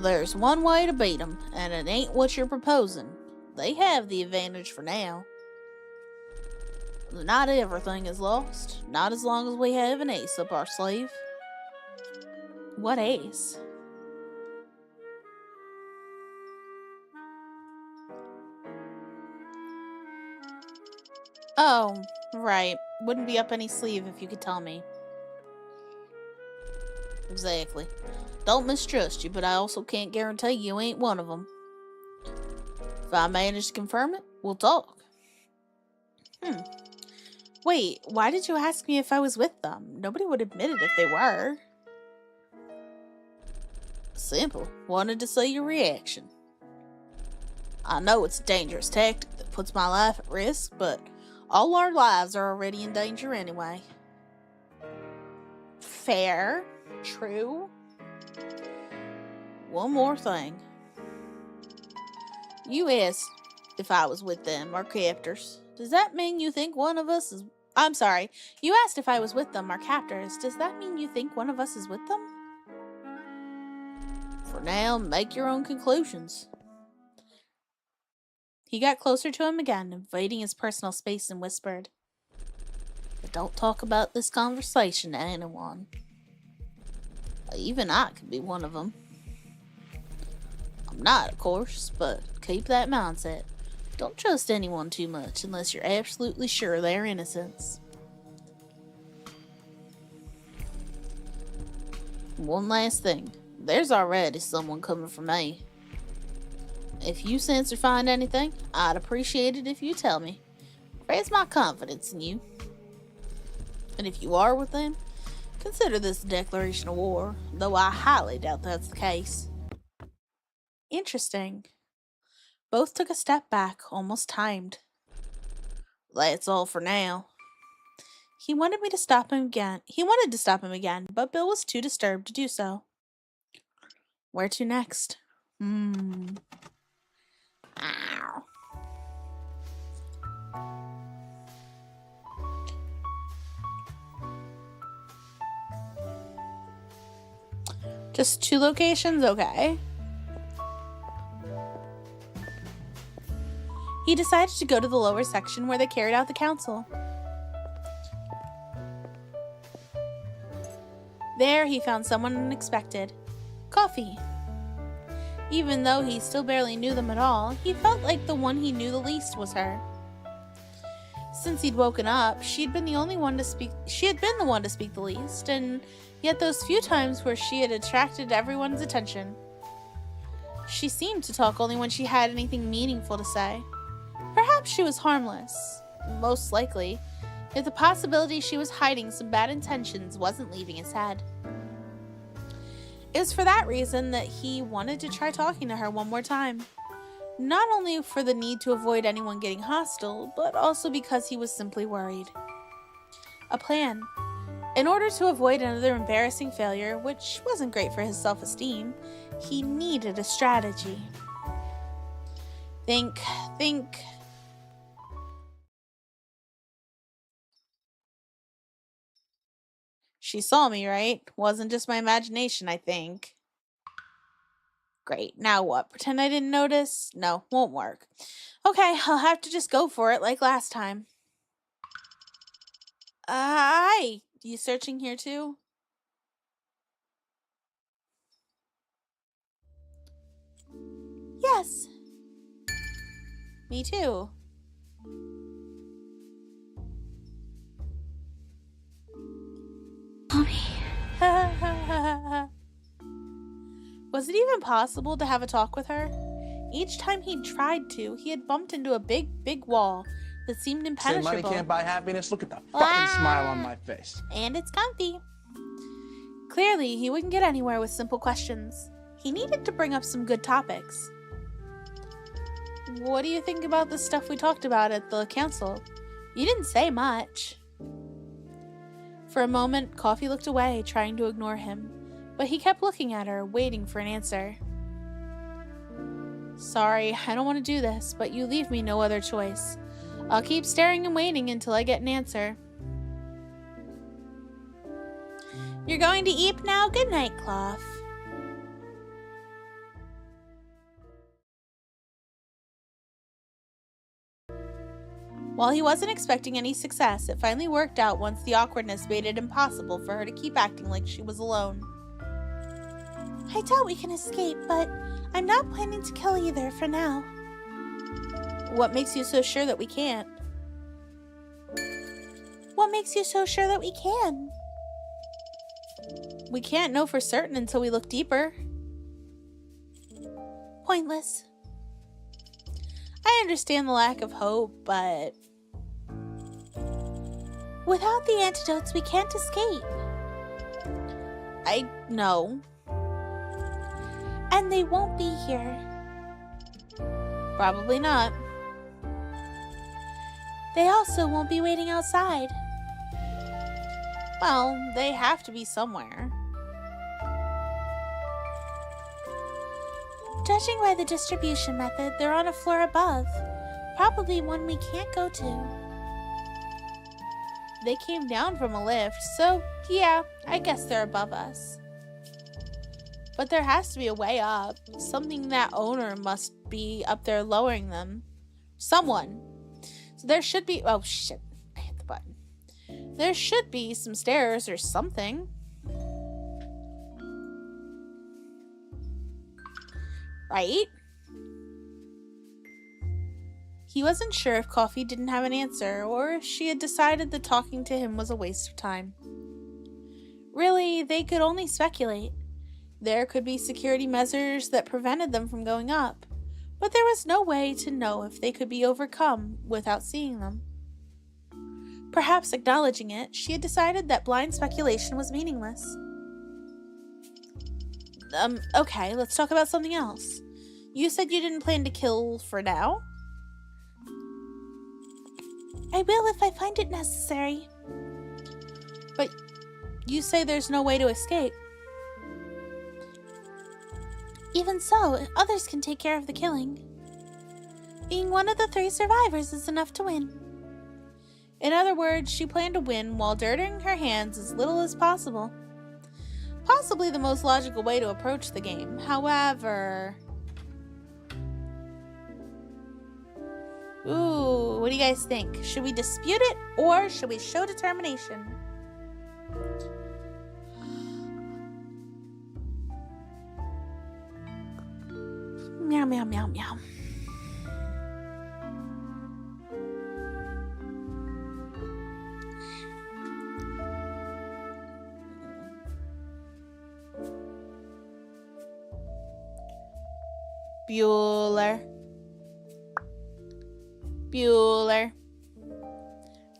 There's one way to beat them, and it ain't what you're proposing. They have the advantage for now. Not everything is lost. Not as long as we have an ace up our sleeve. What ace? Oh, right. Wouldn't be up any sleeve if you could tell me. Exactly. Don't mistrust you, but I also can't guarantee you ain't one of them. If I manage to confirm it, we'll talk. Wait, why did you ask me if I was with them? Nobody would admit it if they were. Simple. Wanted to see your reaction. I know it's a dangerous tactic that puts my life at risk, but all our lives are already in danger anyway. Fair. True. One more thing. You asked if I was with them, our captors. Does that mean you think one of us is... I'm sorry. You asked if I was with them, our captors. Does that mean you think one of us is with them? For now, make your own conclusions. He got closer to him again, invading his personal space, and whispered, But don't talk about this conversation to anyone. Even I could be one of them. I'm not, of course, but keep that mindset. Don't trust anyone too much unless you're absolutely sure of their innocence. One last thing. There's already someone coming for me. If you sense or find anything, I'd appreciate it if you tell me. Raise my confidence in you. And if you are with them, consider this a declaration of war, though I highly doubt that's the case. Interesting. Both took a step back, almost timed. That's all for now. He wanted to stop him again, but Bill was too disturbed to do so. Where to next? Ow. Just 2 locations? Okay. He decided to go to the lower section where they carried out the council. There he found someone unexpected. Coffee. Even though he still barely knew them at all, he felt like the one he knew the least was her. Since he'd woken up, she had been the one to speak the least, and yet those few times where she had attracted everyone's attention. She seemed to talk only when she had anything meaningful to say. Perhaps she was harmless. Most likely, if the possibility she was hiding some bad intentions wasn't leaving his head. It was for that reason that he wanted to try talking to her one more time. Not only for the need to avoid anyone getting hostile, but also because he was simply worried. A plan. In order to avoid another embarrassing failure, which wasn't great for his self-esteem, he needed a strategy. Think. She saw me, right? Wasn't just my imagination, I think. Great, now what? Pretend I didn't notice? No, won't work. Okay, I'll have to just go for it like last time. Hi! You searching here too? Yes. Me too. Was it even possible to have a talk with her? Each time he'd tried to, he had bumped into a big wall that seemed impenetrable. Say money can't buy happiness? Look at the fucking smile on my face. And it's comfy. Clearly, he wouldn't get anywhere with simple questions. He needed to bring up some good topics. What do you think about the stuff we talked about at the council? You didn't say much. For a moment, Coffee looked away, trying to ignore him, but he kept looking at her, waiting for an answer. Sorry, I don't want to do this, but you leave me no other choice. I'll keep staring and waiting until I get an answer. You're going to eat now? Good night, Cloth. While he wasn't expecting any success, it finally worked out once the awkwardness made it impossible for her to keep acting like she was alone. I doubt we can escape, but I'm not planning to kill either for now. What makes you so sure that we can't? What makes you so sure that we can? We can't know for certain until we look deeper. Pointless. I understand the lack of hope, but without the antidotes, we can't escape. I know. And they won't be here. Probably not. They also won't be waiting outside. Well, they have to be somewhere. Judging by the distribution method, they're on a floor above. Probably one we can't go to. They came down from a lift, so yeah, I guess they're above us. But there has to be a way up. Something that owner must be up there lowering them. Someone. So there should be... Oh, shit. I hit the button. There should be some stairs or something. Right? He wasn't sure if Coffee didn't have an answer, or if she had decided that talking to him was a waste of time. Really, they could only speculate. There could be security measures that prevented them from going up, but there was no way to know if they could be overcome without seeing them. Perhaps acknowledging it, she had decided that blind speculation was meaningless. Okay, let's talk about something else. You said you didn't plan to kill for now? I will if I find it necessary. But you say there's no way to escape. Even so, others can take care of the killing. Being one of the 3 survivors is enough to win. In other words, she planned to win while dirtying her hands as little as possible. Possibly the most logical way to approach the game. However... Ooh, what do you guys think? Should we dispute it or should we show determination? Meow, meow, meow, meow. Bueller.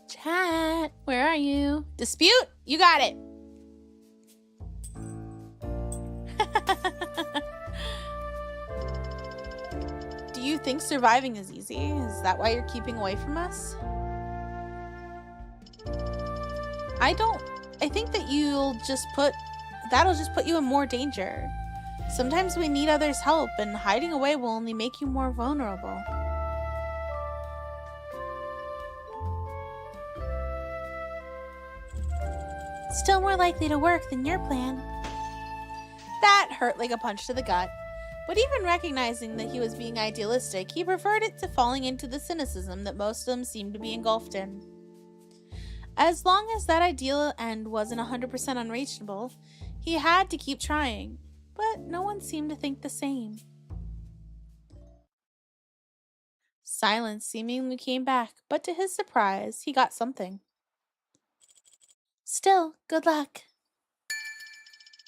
Chat, where are you? Dispute? You got it. Do you think surviving is easy? Is that why you're keeping away from us? I think that that'll just put you in more danger. Sometimes we need others' help, and hiding away will only make you more vulnerable. Still more likely to work than your plan. That hurt like a punch to the gut. But even recognizing that he was being idealistic, he preferred it to falling into the cynicism that most of them seemed to be engulfed in. As long as that ideal end wasn't 100% unreachable, he had to keep trying, but no one seemed to think the same. Silence seemingly came back, but to his surprise, he got something. Still, good luck.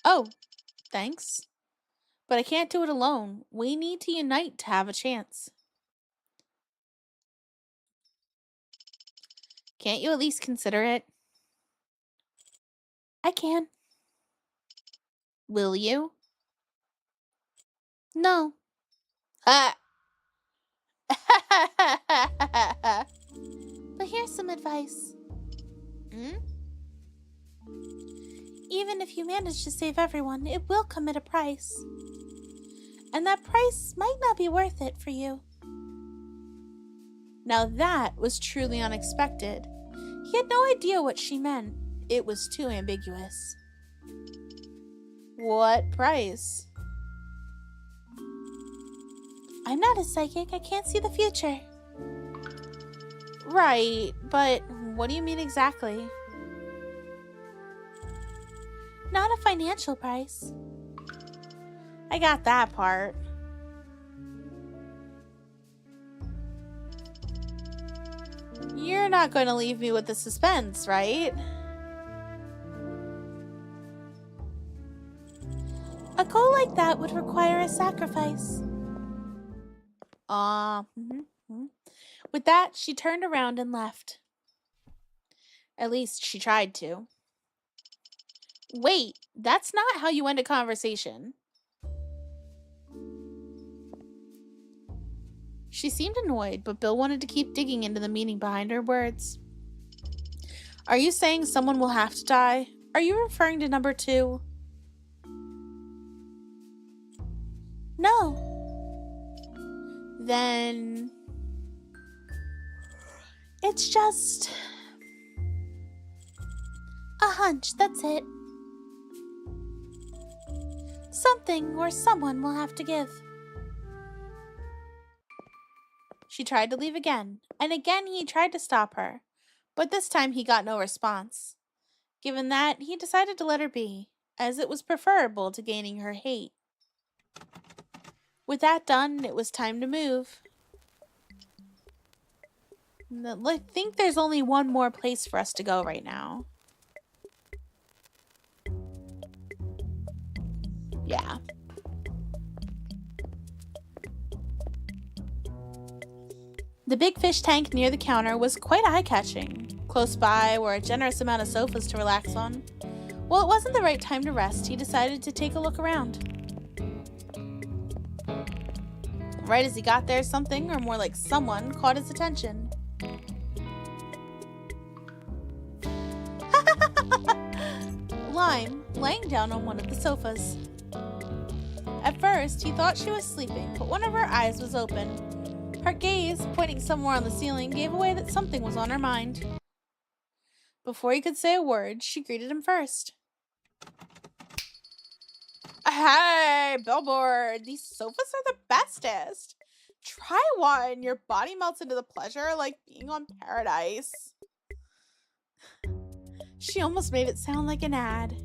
Oh, thanks. But I can't do it alone. We need to unite to have a chance. Can't you at least consider it? I can. Will you? No. Ah. But here's some advice. Even if you manage to save everyone, it will come at a price. And that price might not be worth it for you. Now that was truly unexpected. He had no idea what she meant. It was too ambiguous. What price? I'm not a psychic. I can't see the future. Right, but what do you mean exactly? Not a financial price. I got that part. You're not going to leave me with the suspense, right? A goal like that would require a sacrifice. With that, she turned around and left. At least she tried to. Wait, that's not how you end a conversation. She seemed annoyed, but Bill wanted to keep digging into the meaning behind her words. Are you saying someone will have to die? Are you referring to number 2? No. Then it's just a hunch, that's it. Something or someone will have to give. she tried to leave again, and again he tried to stop her, but this time he got no response. Given that, he decided to let her be, as it was preferable to gaining her hate. With that done, it was time to move. I think there's only one more place for us to go right now. Yeah. The big fish tank near the counter was quite eye-catching. Close by were a generous amount of sofas to relax on. While it wasn't the right time to rest, he decided to take a look around. Right as he got there, something, or more like someone, caught his attention. Lime, laying down on one of the sofas. At first, he thought she was sleeping, but one of her eyes was open. Her gaze, pointing somewhere on the ceiling, gave away that something was on her mind. Before he could say a word, she greeted him first. Hey, Billboard! These sofas are the bestest! Try one! Your body melts into the pleasure like being on paradise. She almost made it sound like an ad.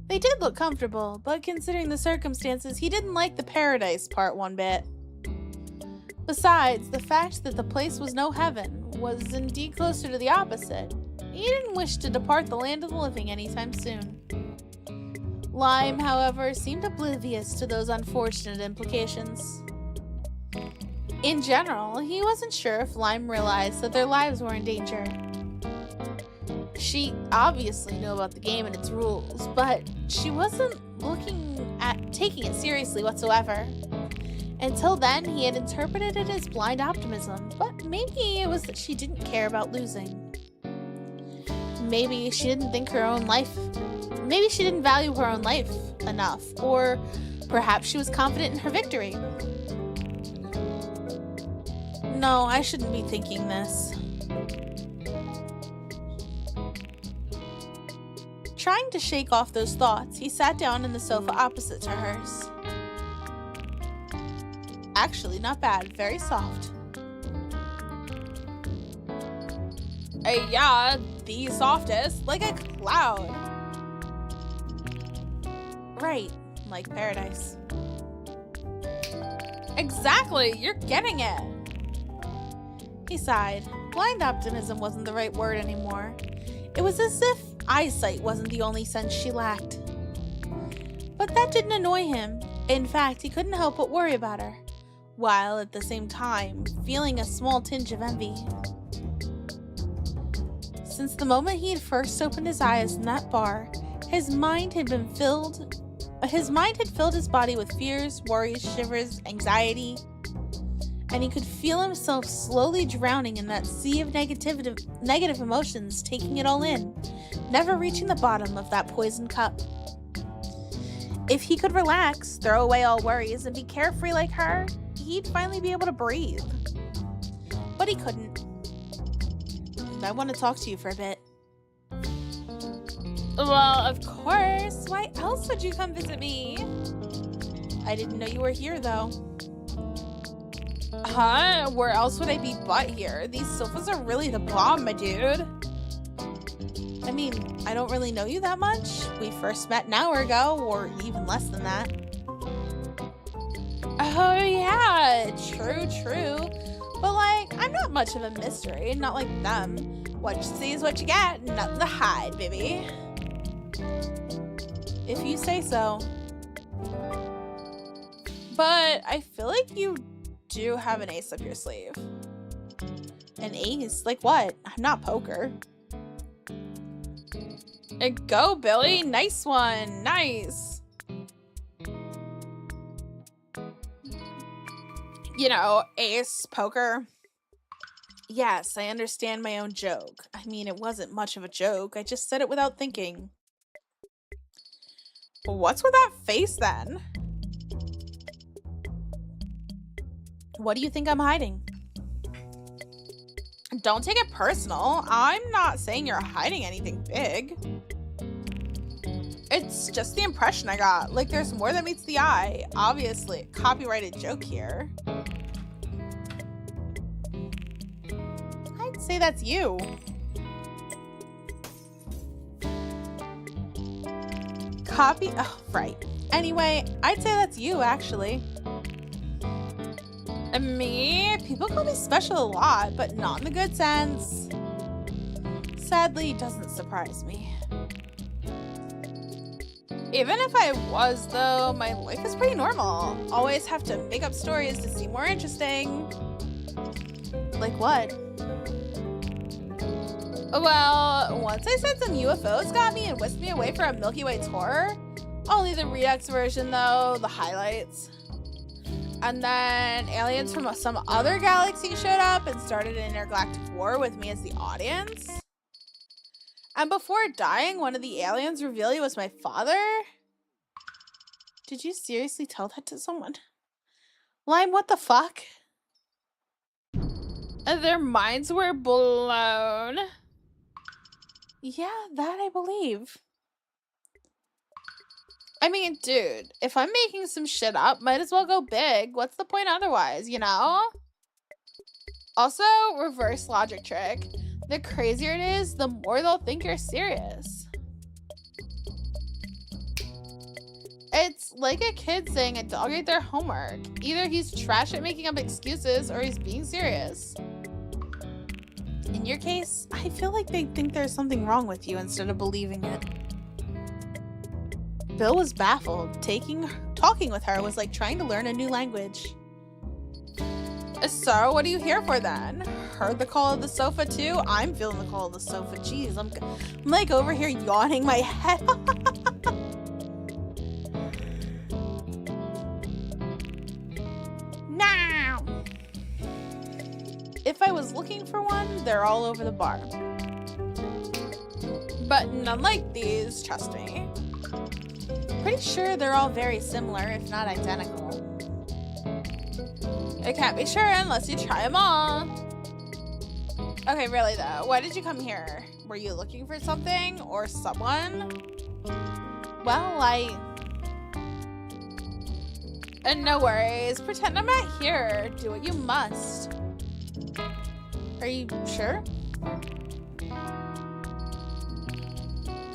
They did look comfortable, but considering the circumstances, he didn't like the paradise part one bit. Besides, the fact that the place was no heaven was indeed closer to the opposite. He didn't wish to depart the land of the living anytime soon. Lime, however, seemed oblivious to those unfortunate implications. In general, he wasn't sure if Lime realized that their lives were in danger. She obviously knew about the game and its rules, but she wasn't looking at taking it seriously whatsoever. Until then, he had interpreted it as blind optimism, but maybe it was that she didn't care about losing. Maybe she didn't think her own life... Maybe she didn't value her own life enough, or perhaps she was confident in her victory. No, I shouldn't be thinking this. Trying to shake off those thoughts, he sat down in the sofa opposite to hers. Actually, not bad. Very soft. Yeah, the softest. Like a cloud. Right, like paradise. Exactly, you're getting it. He sighed. Blind optimism wasn't the right word anymore. It was as if eyesight wasn't the only sense she lacked. But that didn't annoy him. In fact, he couldn't help but worry about her, while at the same time feeling a small tinge of envy. Since the moment he had first opened his eyes in that bar, his mind had filled his body with fears, worries, shivers, anxiety, and he could feel himself slowly drowning in that sea of negative emotions, taking it all in, never reaching the bottom of that poisoned cup. If he could relax, throw away all worries, and be carefree like her, he'd finally be able to breathe. But he couldn't. I want to talk to you for a bit. Well, of course. Why else would you come visit me? I didn't know you were here, though. Huh? Where else would I be but here? These sofas are really the bomb, my dude. I mean, I don't really know you that much. We first met an hour ago, or even less than that. Oh yeah, true. But like, I'm not much of a mystery, not like them. What you see is what you get, nothing to hide, baby. If you say so. But I feel like you do have an ace up your sleeve. An ace? Like what? I'm not poker. Go, Billy. Nice one. Nice. You know, ace, poker. Yes, I understand my own joke. I mean, it wasn't much of a joke. I just said it without thinking. What's with that face then? What do you think I'm hiding? Don't take it personal. I'm not saying you're hiding anything big. It's just the impression I got. Like there's more than meets the eye. Obviously, a copyrighted joke here. I'd say that's you. Copy? Oh, right. Anyway, I'd say that's you, actually. Me? People call me special a lot, but not in the good sense. Sadly, doesn't surprise me. Even if I was, though, my life is pretty normal. Always have to make up stories to seem more interesting. Like what? Well, once I said some UFOs got me and whisked me away for a Milky Way tour. Only the Redux version, though, the highlights. And then aliens from some other galaxy showed up and started an intergalactic war with me as the audience. And before dying, one of the aliens revealed he was my father. Did you seriously tell that to someone? Lime, what the fuck? And their minds were blown. Yeah, that I believe. I mean, dude, if I'm making some shit up, might as well go big. What's the point otherwise, you know? Also, reverse logic trick. The crazier it is, the more they'll think you're serious. It's like a kid saying a dog ate their homework. Either he's trash at making up excuses or he's being serious. In your case, I feel like they think there's something wrong with you instead of believing it. Bill was baffled. Talking with her was like trying to learn a new language. So, what are you here for then? Heard the call of the sofa too? I'm feeling the call of the sofa. Jeez, I'm like over here yawning my head. Now! If I was looking for one, they're all over the bar. But none like these, trust me. Pretty sure they're all very similar, if not identical. I can't be sure unless you try them all. Okay, really though, why did you come here? Were you looking for something or someone? Well, no worries. Pretend I'm not here. Do what you must. Are you sure?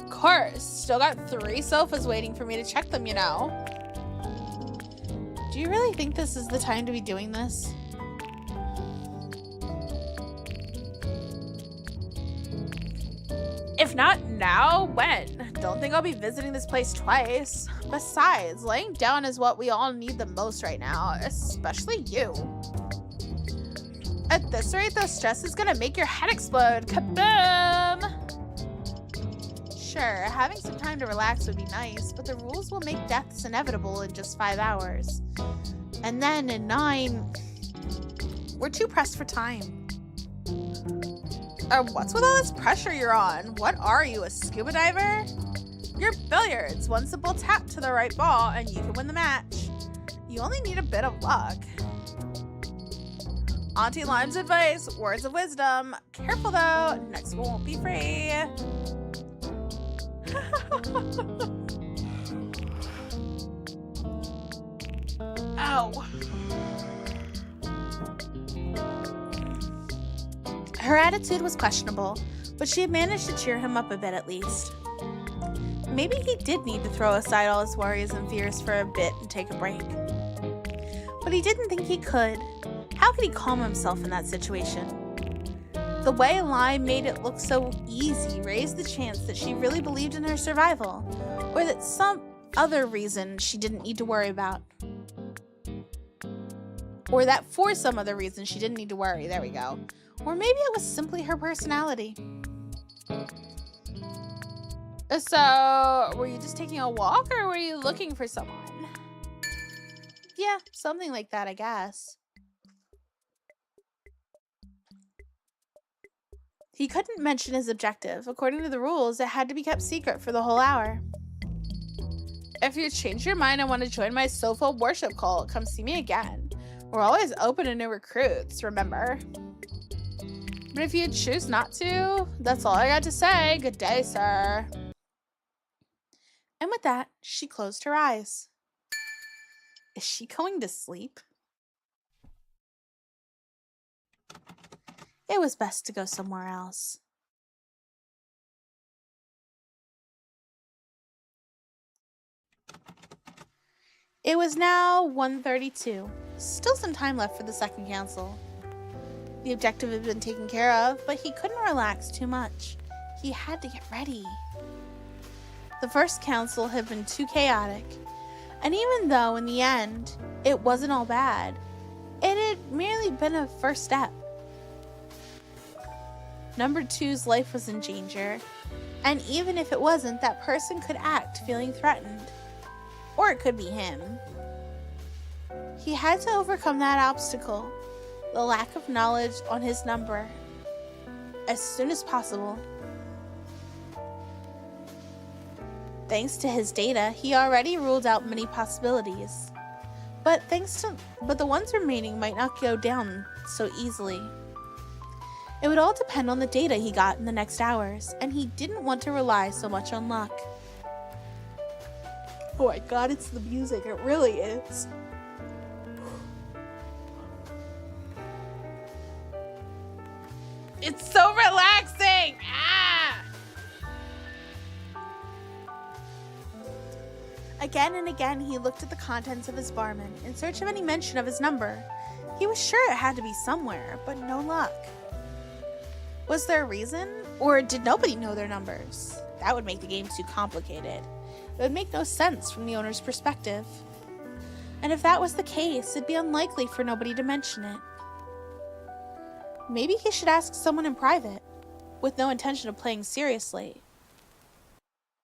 Of course. Still got 3 sofas waiting for me to check them, you know. Do you really think this is the time to be doing this? If not now, when? Don't think I'll be visiting this place twice. Besides, laying down is what we all need the most right now, especially you. At this rate, the stress is gonna make your head explode. Kaboom! Sure, having some time to relax would be nice, but the rules will make deaths inevitable in just 5 hours. And then in 9, we're too pressed for time. What's with all this pressure you're on? What are you, a scuba diver? You're billiards. One simple tap to the right ball and you can win the match. You only need a bit of luck. Auntie Lime's advice, words of wisdom. Careful though, next one won't be free. Ow. Her attitude was questionable, but she had managed to cheer him up a bit at least. Maybe he did need to throw aside all his worries and fears for a bit and take a break. But he didn't think he could. How could he calm himself in that situation? The way Lime made it look so easy raised the chance that she really believed in her survival, or that some other reason she didn't need to worry about. Or that for some other reason she didn't need to worry, there we go. Or maybe it was simply her personality. So, were you just taking a walk or were you looking for someone? Yeah, something like that, I guess. He couldn't mention his objective. According to the rules, it had to be kept secret for the whole hour. If you change your mind and want to join my sofa worship cult, come see me again. We're always open to new recruits, remember? But if you choose not to, that's all I got to say. Good day, sir. And with that, she closed her eyes. Is she going to sleep? It was best to go somewhere else. It was now 1:32. Still some time left for the second council. The objective had been taken care of, but he couldn't relax too much. He had to get ready. The first council had been too chaotic, and even though in the end it wasn't all bad, it had merely been a first step. Number 2's life was in danger, and even if it wasn't, that person could act feeling threatened. Or it could be him. He had to overcome that obstacle, the lack of knowledge on his number, as soon as possible. Thanks to his data, he already ruled out many possibilities. But the ones remaining might not go down so easily. It would all depend on the data he got in the next hours, and he didn't want to rely so much on luck. Oh my god, it's the music, it really is. It's so relaxing! Ah! Again and again, he looked at the contents of his barman in search of any mention of his number. He was sure it had to be somewhere, but no luck. Was there a reason? Or did nobody know their numbers? That would make the game too complicated. It would make no sense from the owner's perspective. And if that was the case, it'd be unlikely for nobody to mention it. Maybe he should ask someone in private, with no intention of playing seriously.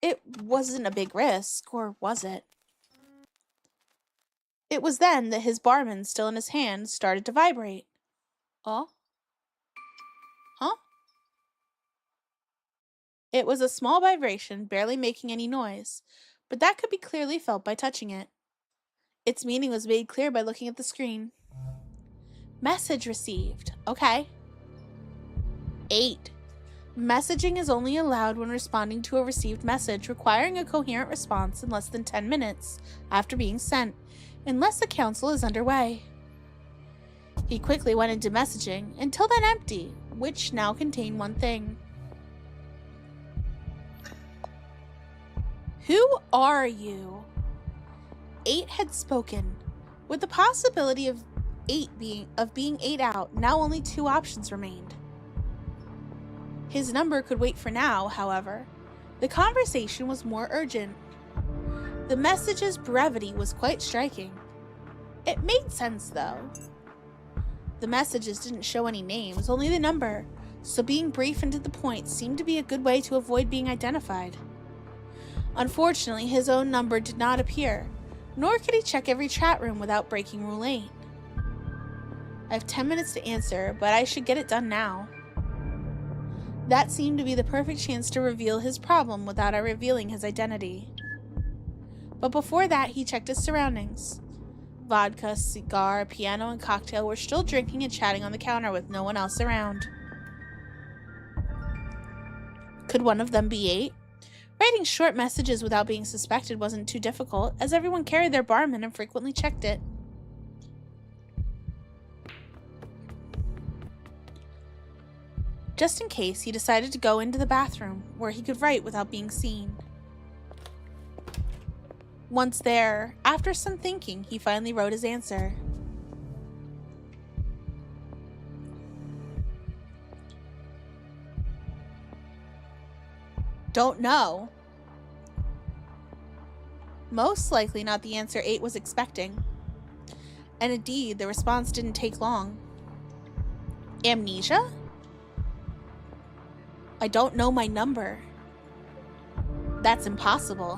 It wasn't a big risk, or was it? It was then that his barman, still in his hand, started to vibrate. Oh? Huh? It was a small vibration, barely making any noise, but that could be clearly felt by touching it. Its meaning was made clear by looking at the screen. Message received. Okay. 8. Messaging is only allowed when responding to a received message requiring a coherent response in less than 10 minutes after being sent, unless the council is underway. He quickly went into messaging, until then empty, which now contained one thing. Who are you? 8 had spoken. With the possibility of being 8 out, now only 2 options remained. His number could wait for now, however. The conversation was more urgent. The message's brevity was quite striking. It made sense, though. The messages didn't show any names, only the number, so being brief and to the point seemed to be a good way to avoid being identified. Unfortunately, his own number did not appear, nor could he check every chat room without breaking Rule 8. I have 10 minutes to answer, but I should get it done now. That seemed to be the perfect chance to reveal his problem without revealing his identity. But before that, he checked his surroundings. Vodka, cigar, piano, and cocktail were still drinking and chatting on the counter with no one else around. Could one of them be 8? Writing short messages without being suspected wasn't too difficult, as everyone carried their barman and frequently checked it. Just in case, he decided to go into the bathroom, where he could write without being seen. Once there, after some thinking, he finally wrote his answer. Don't know. Most likely not the answer 8 was expecting. And indeed, the response didn't take long. Amnesia? I don't know my number. That's impossible.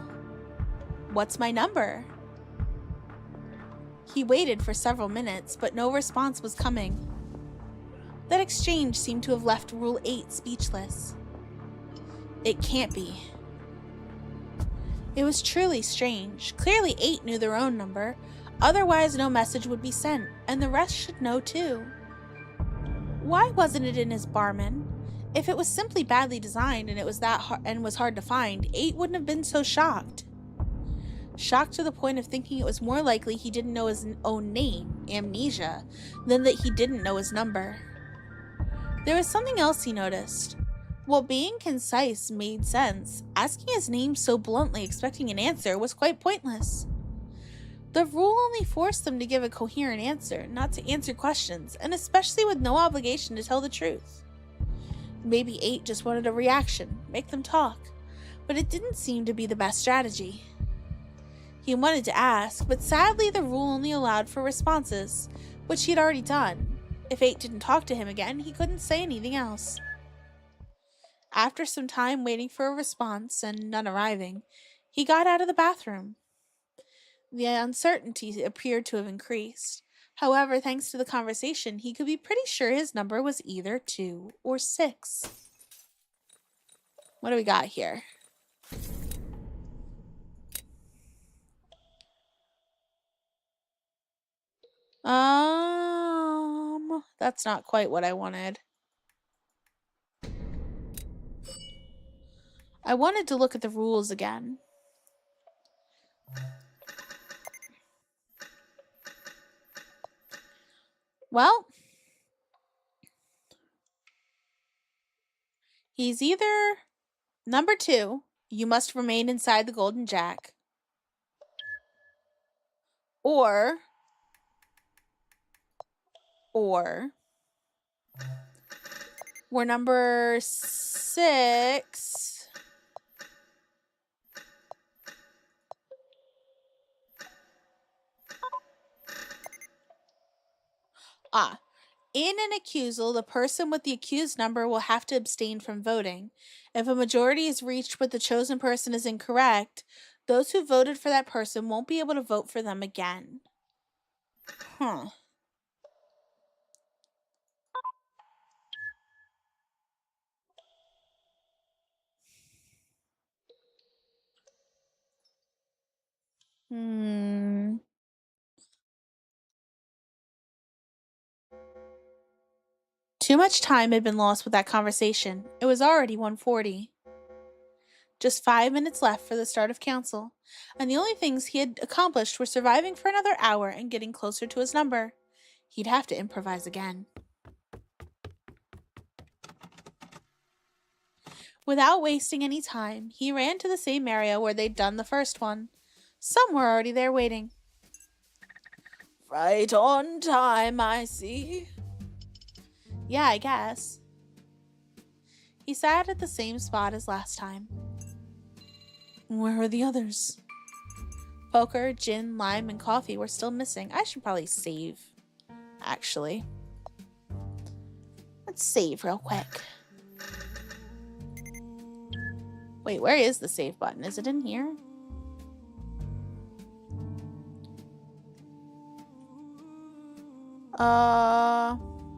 What's my number? He waited for several minutes, but no response was coming. That exchange seemed to have left Rule 8 speechless. It can't be. It was truly strange. Clearly 8 knew their own number, otherwise no message would be sent, and the rest should know too. Why wasn't it in his barman? If it was simply badly designed and it was was hard to find, 8 wouldn't have been so shocked. Shocked to the point of thinking it was more likely he didn't know his own name, amnesia, than that he didn't know his number. There was something else he noticed. While being concise made sense, asking his name so bluntly expecting an answer was quite pointless. The rule only forced them to give a coherent answer, not to answer questions, and especially with no obligation to tell the truth. Maybe 8 just wanted a reaction, make them talk, but it didn't seem to be the best strategy. He wanted to ask, but sadly the rule only allowed for responses, which he had already done. If 8 didn't talk to him again, he couldn't say anything else. After some time waiting for a response and none arriving, he got out of the bathroom. The uncertainty appeared to have increased. However, thanks to the conversation, he could be pretty sure his number was either 2 or 6. What do we got here? That's not quite what I wanted. I wanted to look at the rules again. Well, he's either number 2, you must remain inside the Golden Jack, or we're number 6. In an accusal, the person with the accused number will have to abstain from voting. If a majority is reached but the chosen person is incorrect, those who voted for that person won't be able to vote for them again. Huh. Too much time had been lost with that conversation. It was already 1:40. Just 5 minutes left for the start of council, and the only things he had accomplished were surviving for another hour and getting closer to his number. He'd have to improvise again. Without wasting any time, he ran to the same area where they'd done the first one. Some were already there waiting. Right on time, I see. Yeah, I guess. He sat at the same spot as last time. Where are the others? Poker, gin, lime, and coffee were still missing. I should probably save, actually. Let's save real quick. Wait, where is the save button? Is it in here?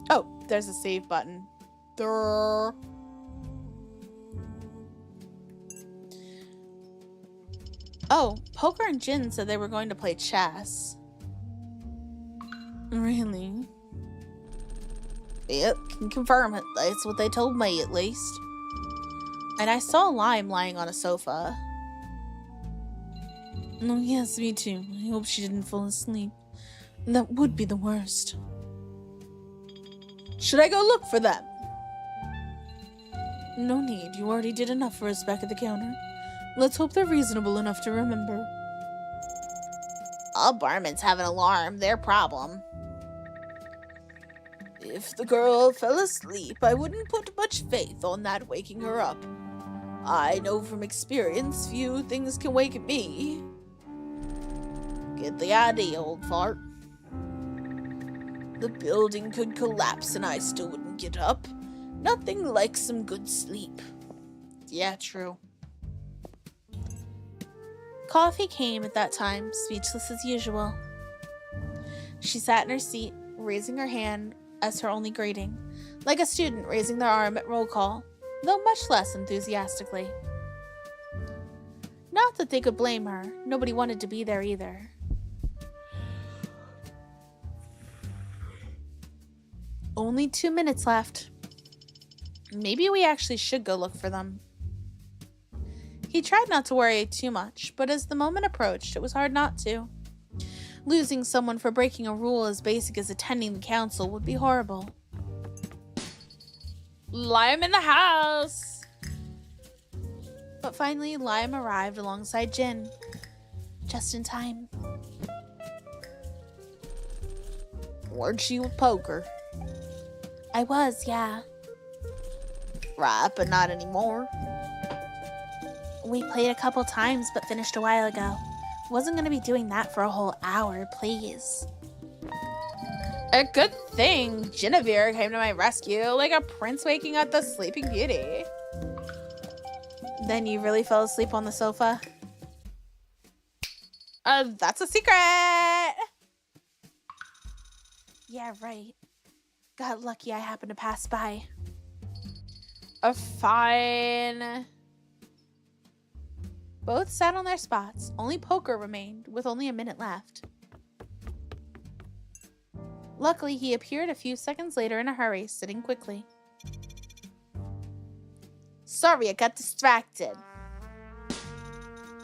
Oh, there's a save button. Durr. Oh, Poker and Jin said they were going to play chess. Really? Yep, can confirm it. That's what they told me, at least. And I saw Lime lying on a sofa. Oh, yes, me too. I hope she didn't fall asleep. That would be the worst. Should I go look for them? No need, you already did enough for us back at the counter. Let's hope they're reasonable enough to remember. All barmen's have an alarm, their problem. If the girl fell asleep, I wouldn't put much faith on that waking her up. I know from experience few things can wake me. Get the idea, old fart. The building could collapse and I still wouldn't get up. Nothing like some good sleep. Yeah, true. Coffee came at that time, speechless as usual. She sat in her seat, raising her hand as her only greeting, like a student raising their arm at roll call, though much less enthusiastically. Not that they could blame her. Nobody wanted to be there either. Only 2 minutes left. Maybe we actually should go look for them. He tried not to worry too much, but as the moment approached, it was hard not to. Losing someone for breaking a rule as basic as attending the council would be horrible. Lime in the house! But finally, Lime arrived alongside Jin. Just in time. Weren't you a poker? I was, yeah. Right, but not anymore. We played a couple times, but finished a while ago. Wasn't gonna be doing that for a whole hour, please. A good thing Genevieve came to my rescue, like a prince waking up the sleeping beauty. Then you really fell asleep on the sofa? That's a secret! Yeah, right. Got lucky I happened to pass by. Fine. Both sat on their spots. Only Poker remained, with only a minute left. Luckily, he appeared a few seconds later in a hurry, sitting quickly. Sorry, I got distracted.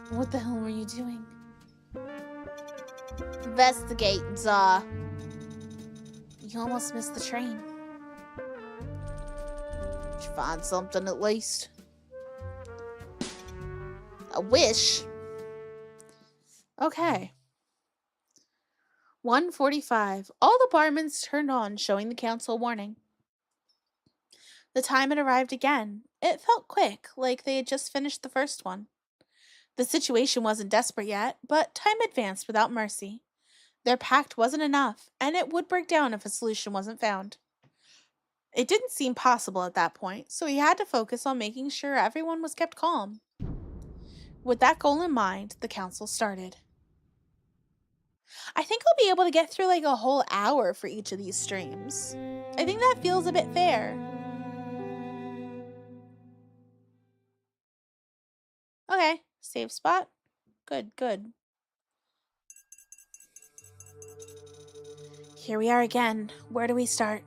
What the hell were you doing? Investigating, You almost missed the train. Did you find something at least? I wish. Okay. 1:45. All the barmen turned on, showing the council warning. The time had arrived again. It felt quick, like they had just finished the first one. The situation wasn't desperate yet, but time advanced without mercy. Their pact wasn't enough, and it would break down if a solution wasn't found. It didn't seem possible at that point, so he had to focus on making sure everyone was kept calm. With that goal in mind, the council started. I think I'll be able to get through like a whole hour for each of these streams. I think that feels a bit fair. Okay, save spot. Good, good. Here we are again. Where do we start?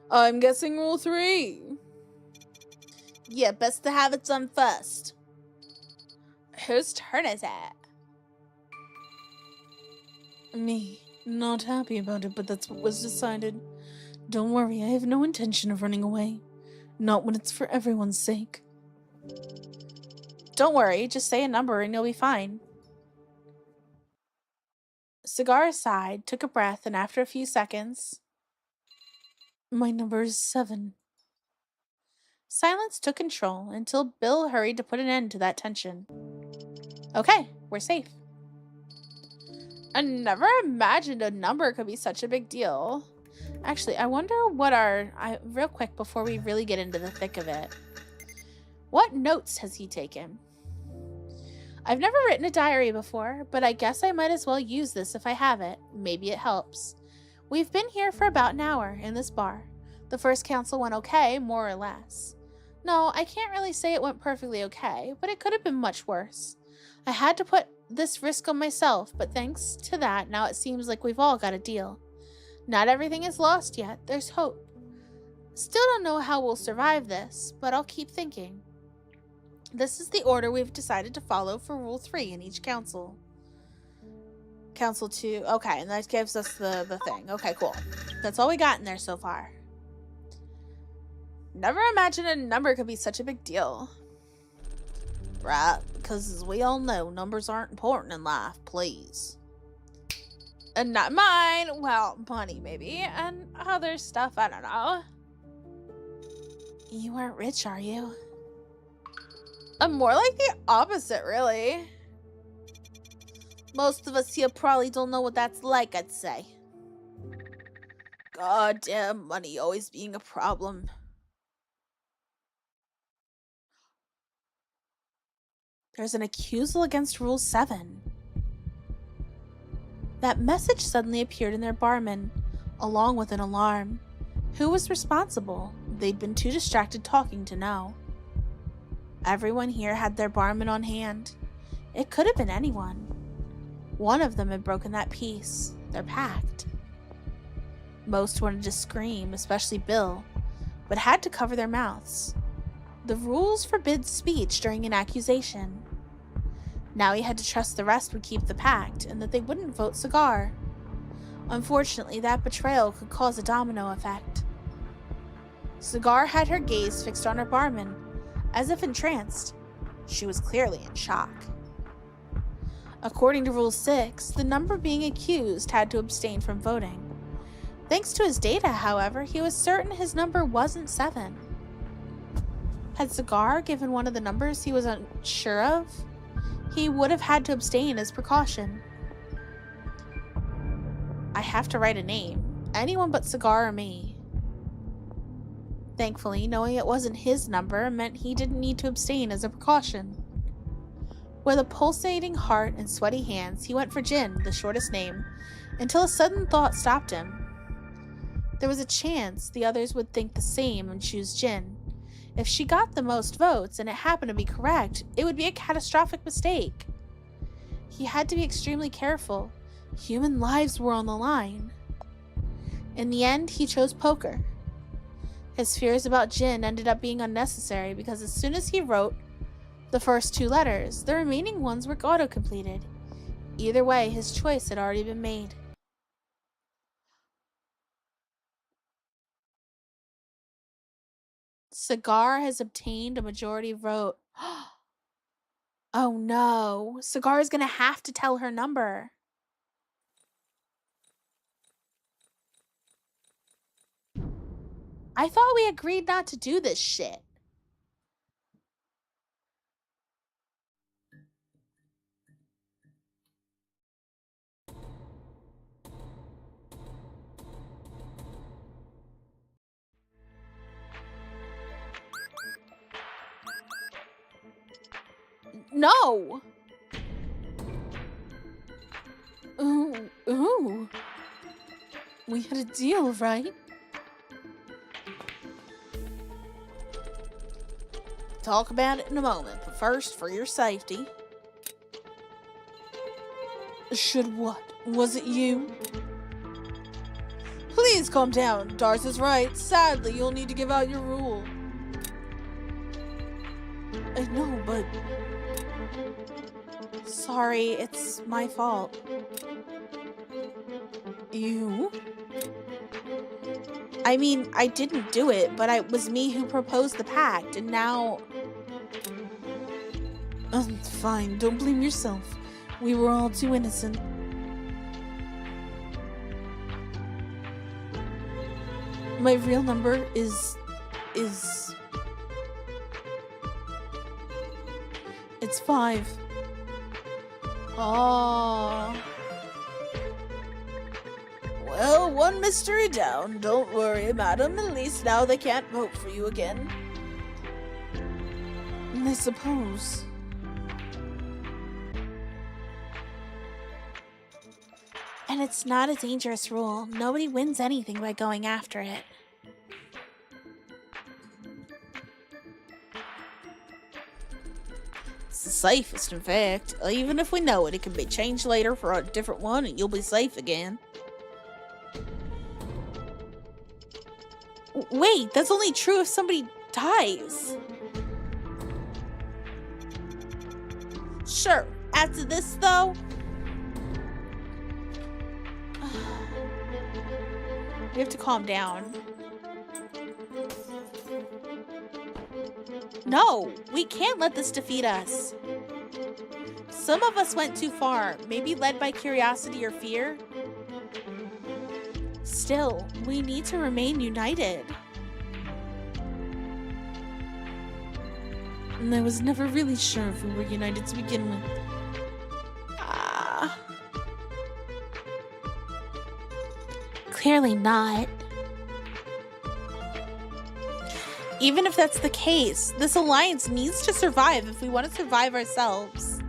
I'm guessing rule 3. Yeah, best to have it done first. Whose turn is it? Me. Not happy about it, but that's what was decided. Don't worry, I have no intention of running away. Not when it's for everyone's sake. Don't worry, just say a number and you'll be fine. Cigar sighed, took a breath, and after a few seconds... My number is 7. Silence took control until Bill hurried to put an end to that tension. Okay, we're safe. I never imagined a number could be such a big deal. Actually, I wonder what real quick before we really get into the thick of it. What notes has he taken? I've never written a diary before, but I guess I might as well use this if I have it. Maybe it helps. We've been here for about an hour in this bar. The first council went okay, more or less. No, I can't really say it went perfectly okay, but it could have been much worse. I had to put this risk on myself, but thanks to that, now it seems like we've all got a deal. Not everything is lost yet. There's hope. Still don't know how we'll survive this, but I'll keep thinking. This is the order we've decided to follow for Rule 3 in each council. Council 2. Okay, and that gives us the thing. Okay, cool. That's all we got in there so far. Never imagined a number could be such a big deal. Right, because as we all know, numbers aren't important in life, please. And not mine. Well, money maybe, and other stuff, I don't know. You aren't rich, are you? I'm more like the opposite, really. Most of us here probably don't know what that's like, I'd say. Goddamn money always being a problem. There's an accusal against Rule 7. That message suddenly appeared in their barman, along with an alarm. Who was responsible? They'd been too distracted talking to know. Everyone here had their barman on hand. It could have been anyone. One of them had broken that peace, their pact. Most wanted to scream, especially Bill, but had to cover their mouths. The rules forbid speech during an accusation. Now he had to trust the rest would keep the pact and that they wouldn't vote Cigar. Unfortunately, that betrayal could cause a domino effect. Cigar had her gaze fixed on her barman, as if entranced. She was clearly in shock. According to Rule 6, the number being accused had to abstain from voting. Thanks to his data, however, he was certain his number wasn't 7. Had Cigar given one of the numbers he was unsure of, he would have had to abstain as precaution. I have to write a name. Anyone but Cigar or me. Thankfully, knowing it wasn't his number meant he didn't need to abstain as a precaution. With a pulsating heart and sweaty hands, he went for Jin, the shortest name, until a sudden thought stopped him. There was a chance the others would think the same and choose Jin. If she got the most votes and it happened to be correct, it would be a catastrophic mistake. He had to be extremely careful. Human lives were on the line. In the end, he chose poker. His fears about Jin ended up being unnecessary because as soon as he wrote the first 2 letters, the remaining ones were auto-completed. Either way, his choice had already been made. Cigar has obtained a majority vote. Oh no, Cigar is gonna have to tell her number. I thought we agreed not to do this shit. No! Ooh. We had a deal, right? Talk about it in a moment, but first, for your safety. Should what? Was it you? Please calm down. Darce is right. Sadly, you'll need to give out your rule. I know, but... Sorry, it's my fault. You? I mean, I didn't do it, but it was me who proposed the pact, and now... Fine, don't blame yourself. We were all too innocent. My real number is... It's 5. Oh. Well, one mystery down. Don't worry, madam. At least now they can't vote for you again. I suppose. And it's not a dangerous rule. Nobody wins anything by going after it. It's the safest, in fact. Even if we know it, it can be changed later for a different one and you'll be safe again. Wait, that's only true if somebody dies. Sure, after this though... You have to calm down. No, we can't let this defeat us. Some of us went too far, maybe led by curiosity or fear. Still, we need to remain united. And I was never really sure if we were united to begin with. Clearly not. Even if that's the case, this alliance needs to survive if we want to survive ourselves.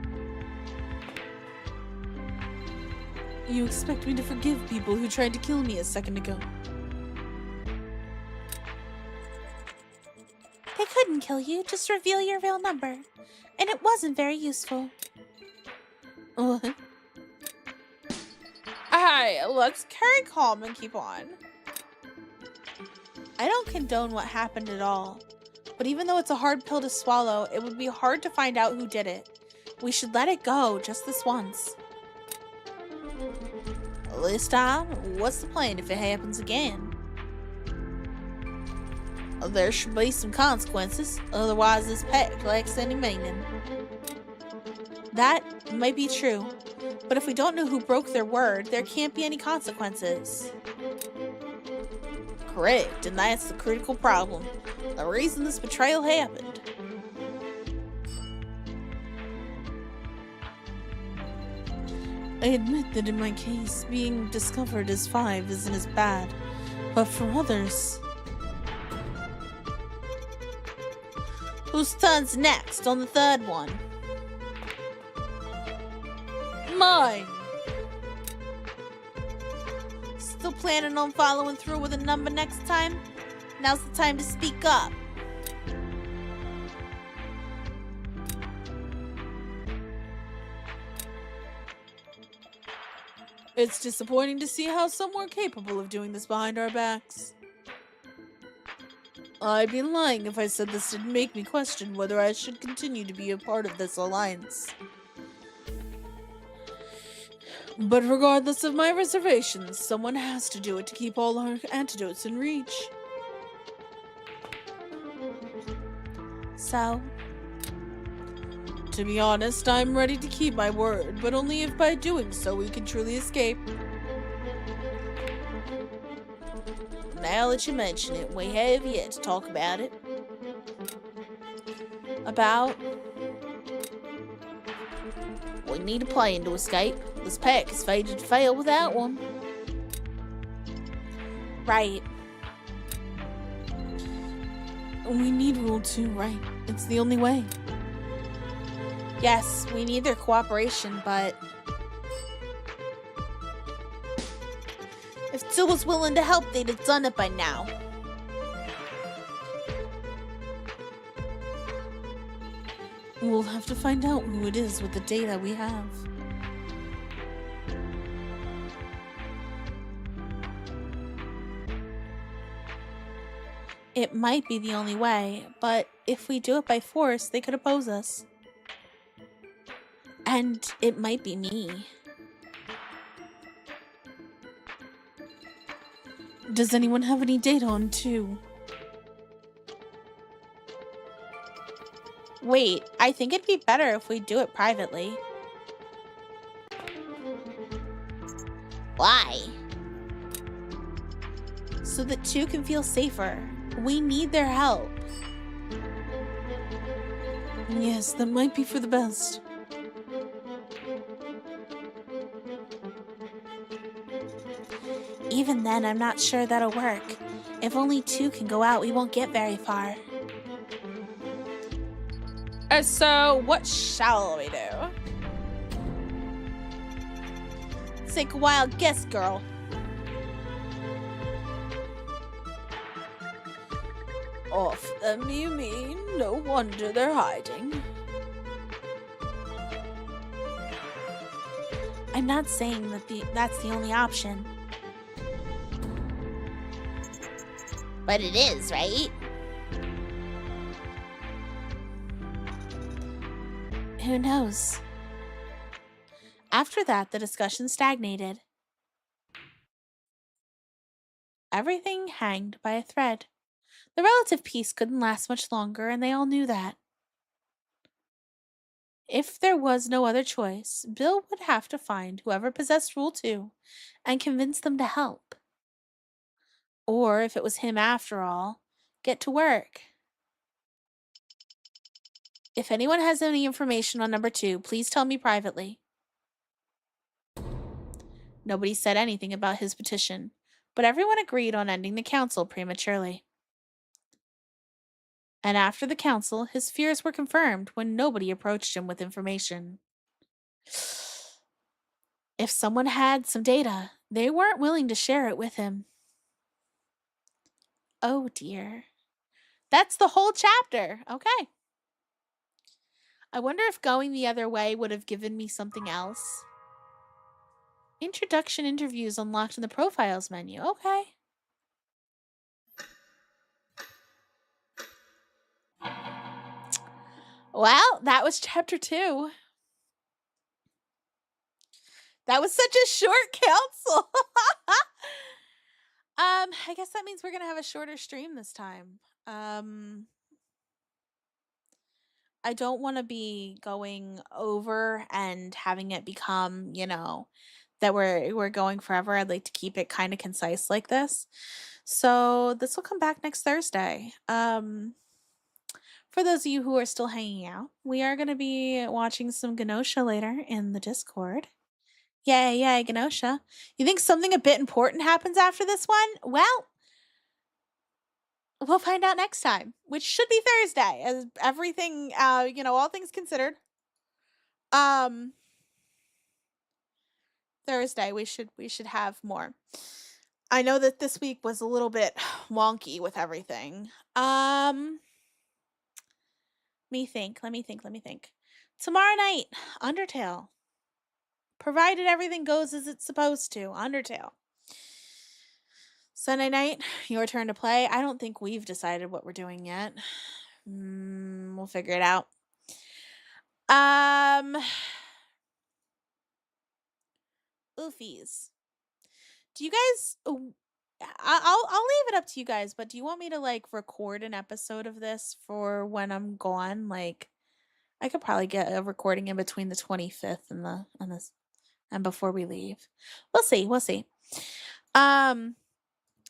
You expect me to forgive people who tried to kill me a second ago? They couldn't kill you, just reveal your real number. And it wasn't very useful. What? Alright, let's carry calm and keep on. I don't condone what happened at all. But even though it's a hard pill to swallow, it would be hard to find out who did it. We should let it go just this once. This time, what's the plan if it happens again? There should be some consequences, otherwise this pact lacks any meaning. That might be true, but if we don't know who broke their word, there can't be any consequences. Correct, and that's the critical problem. The reason this betrayal happened. I admit that in my case, being discovered as 5 isn't as bad, but for others... Whose turn's next on the third one? Mine! Still planning on following through with a number next time? Now's the time to speak up. It's disappointing to see how some were capable of doing this behind our backs. I'd be lying if I said this didn't make me question whether I should continue to be a part of this alliance. But regardless of my reservations, someone has to do it to keep all our antidotes in reach. So, to be honest, I'm ready to keep my word, but only if by doing so we can truly escape. Now that you mention it, we have yet to talk about it. About? We need a plan to escape. This pack is fated to fail without one. right. We need Rule 2, right? It's the only way. Yes, we need their cooperation, but... if 2 was willing to help, they'd have done it by now. We'll have to find out who it is with the data we have. It might be the only way, but if we do it by force, they could oppose us. And it might be me. Does anyone have any data on 2? Wait, I think it'd be better if we do it privately. Why? So that 2 can feel safer. We need their help. Yes, that might be for the best. Even then, I'm not sure that'll work. If only 2 can go out, we won't get very far. So, what shall we do? Take a wild guess, girl. Off them, you mean? No wonder they're hiding. I'm not saying that that's the only option. But it is, right? Who knows? After that, the discussion stagnated. Everything hanged by a thread. The relative peace couldn't last much longer, and they all knew that. If there was no other choice, Bill would have to find whoever possessed Rule 2 and convince them to help. Or, if it was him after all, get to work. If anyone has any information on number 2, please tell me privately. Nobody said anything about his petition, but everyone agreed on ending the council prematurely. And after the council, his fears were confirmed when nobody approached him with information. If someone had some data, they weren't willing to share it with him. Oh dear. That's the whole chapter. Okay. I wonder if going the other way would have given me something else. Introduction interviews unlocked in the profiles menu. Okay. Well, that was chapter 2. That was such a short council. I guess that means we're going to have a shorter stream this time. I don't want to be going over and having it become, that we're going forever. I'd like to keep it kind of concise like this. So this will come back next Thursday. For those of you who are still hanging out, we are going to be watching some Genosha later in the Discord. Yay, Genosha. You think something a bit important happens after this one? Well, we'll find out next time, which should be Thursday, as everything, all things considered. Thursday, we should have more. I know that this week was a little bit wonky with everything. Let me think. Tomorrow night, Undertale. Provided everything goes as it's supposed to, Undertale. Sunday night, your turn to play. I don't think we've decided what we're doing yet. We'll figure it out. Oofies. Do you guys... I'll leave it up to you guys, but do you want me to, record an episode of this for when I'm gone? I could probably get a recording in between the 25th and before we leave. We'll see. I'm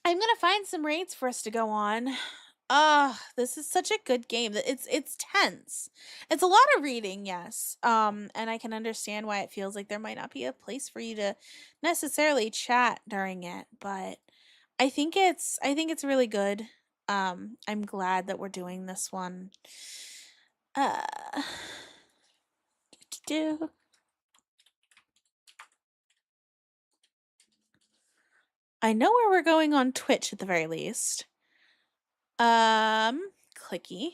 gonna find some raids for us to go on. This is such a good game. It's tense. It's a lot of reading, yes. And I can understand why it feels like there might not be a place for you to necessarily chat during it, but I think it's really good. I'm glad that we're doing this one. I know where we're going on Twitch at the very least. Clicky.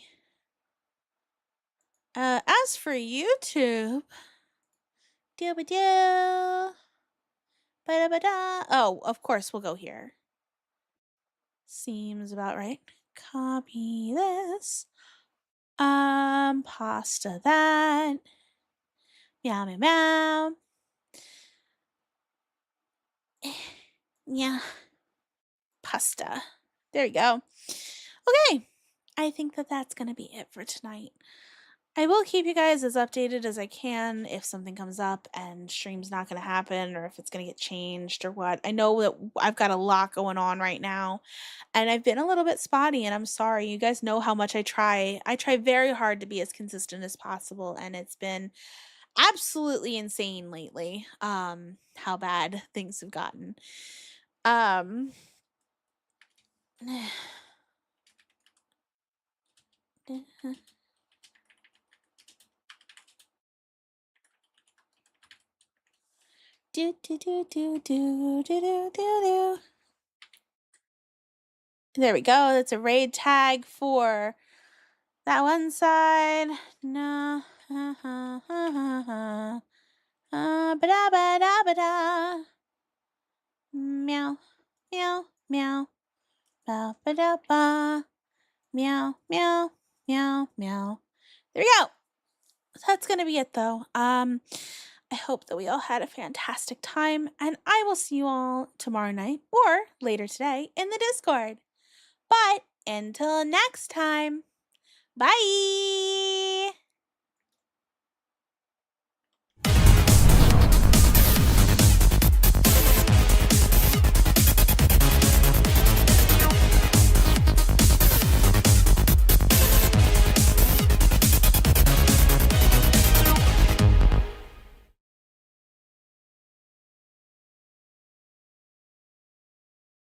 As for YouTube, oh, of course we'll go here. Seems about right. Copy this. Pasta that. Meow, meow, meow. Yeah. Pasta. There you go. Okay. I think that's going to be it for tonight. I will keep you guys as updated as I can if something comes up and stream's not going to happen or if it's going to get changed or what. I know that I've got a lot going on right now and I've been a little bit spotty and I'm sorry. You guys know how much I try. I try very hard to be as consistent as possible and it's been absolutely insane lately how bad things have gotten. There we go. That's a raid tag for that one side. No. Meow, meow, meow. Ba ba da ba. Meow, meow, meow, meow. There we go. That's gonna be it though. I hope that we all had a fantastic time, and I will see you all tomorrow night or later today in the Discord. But Until next time, bye!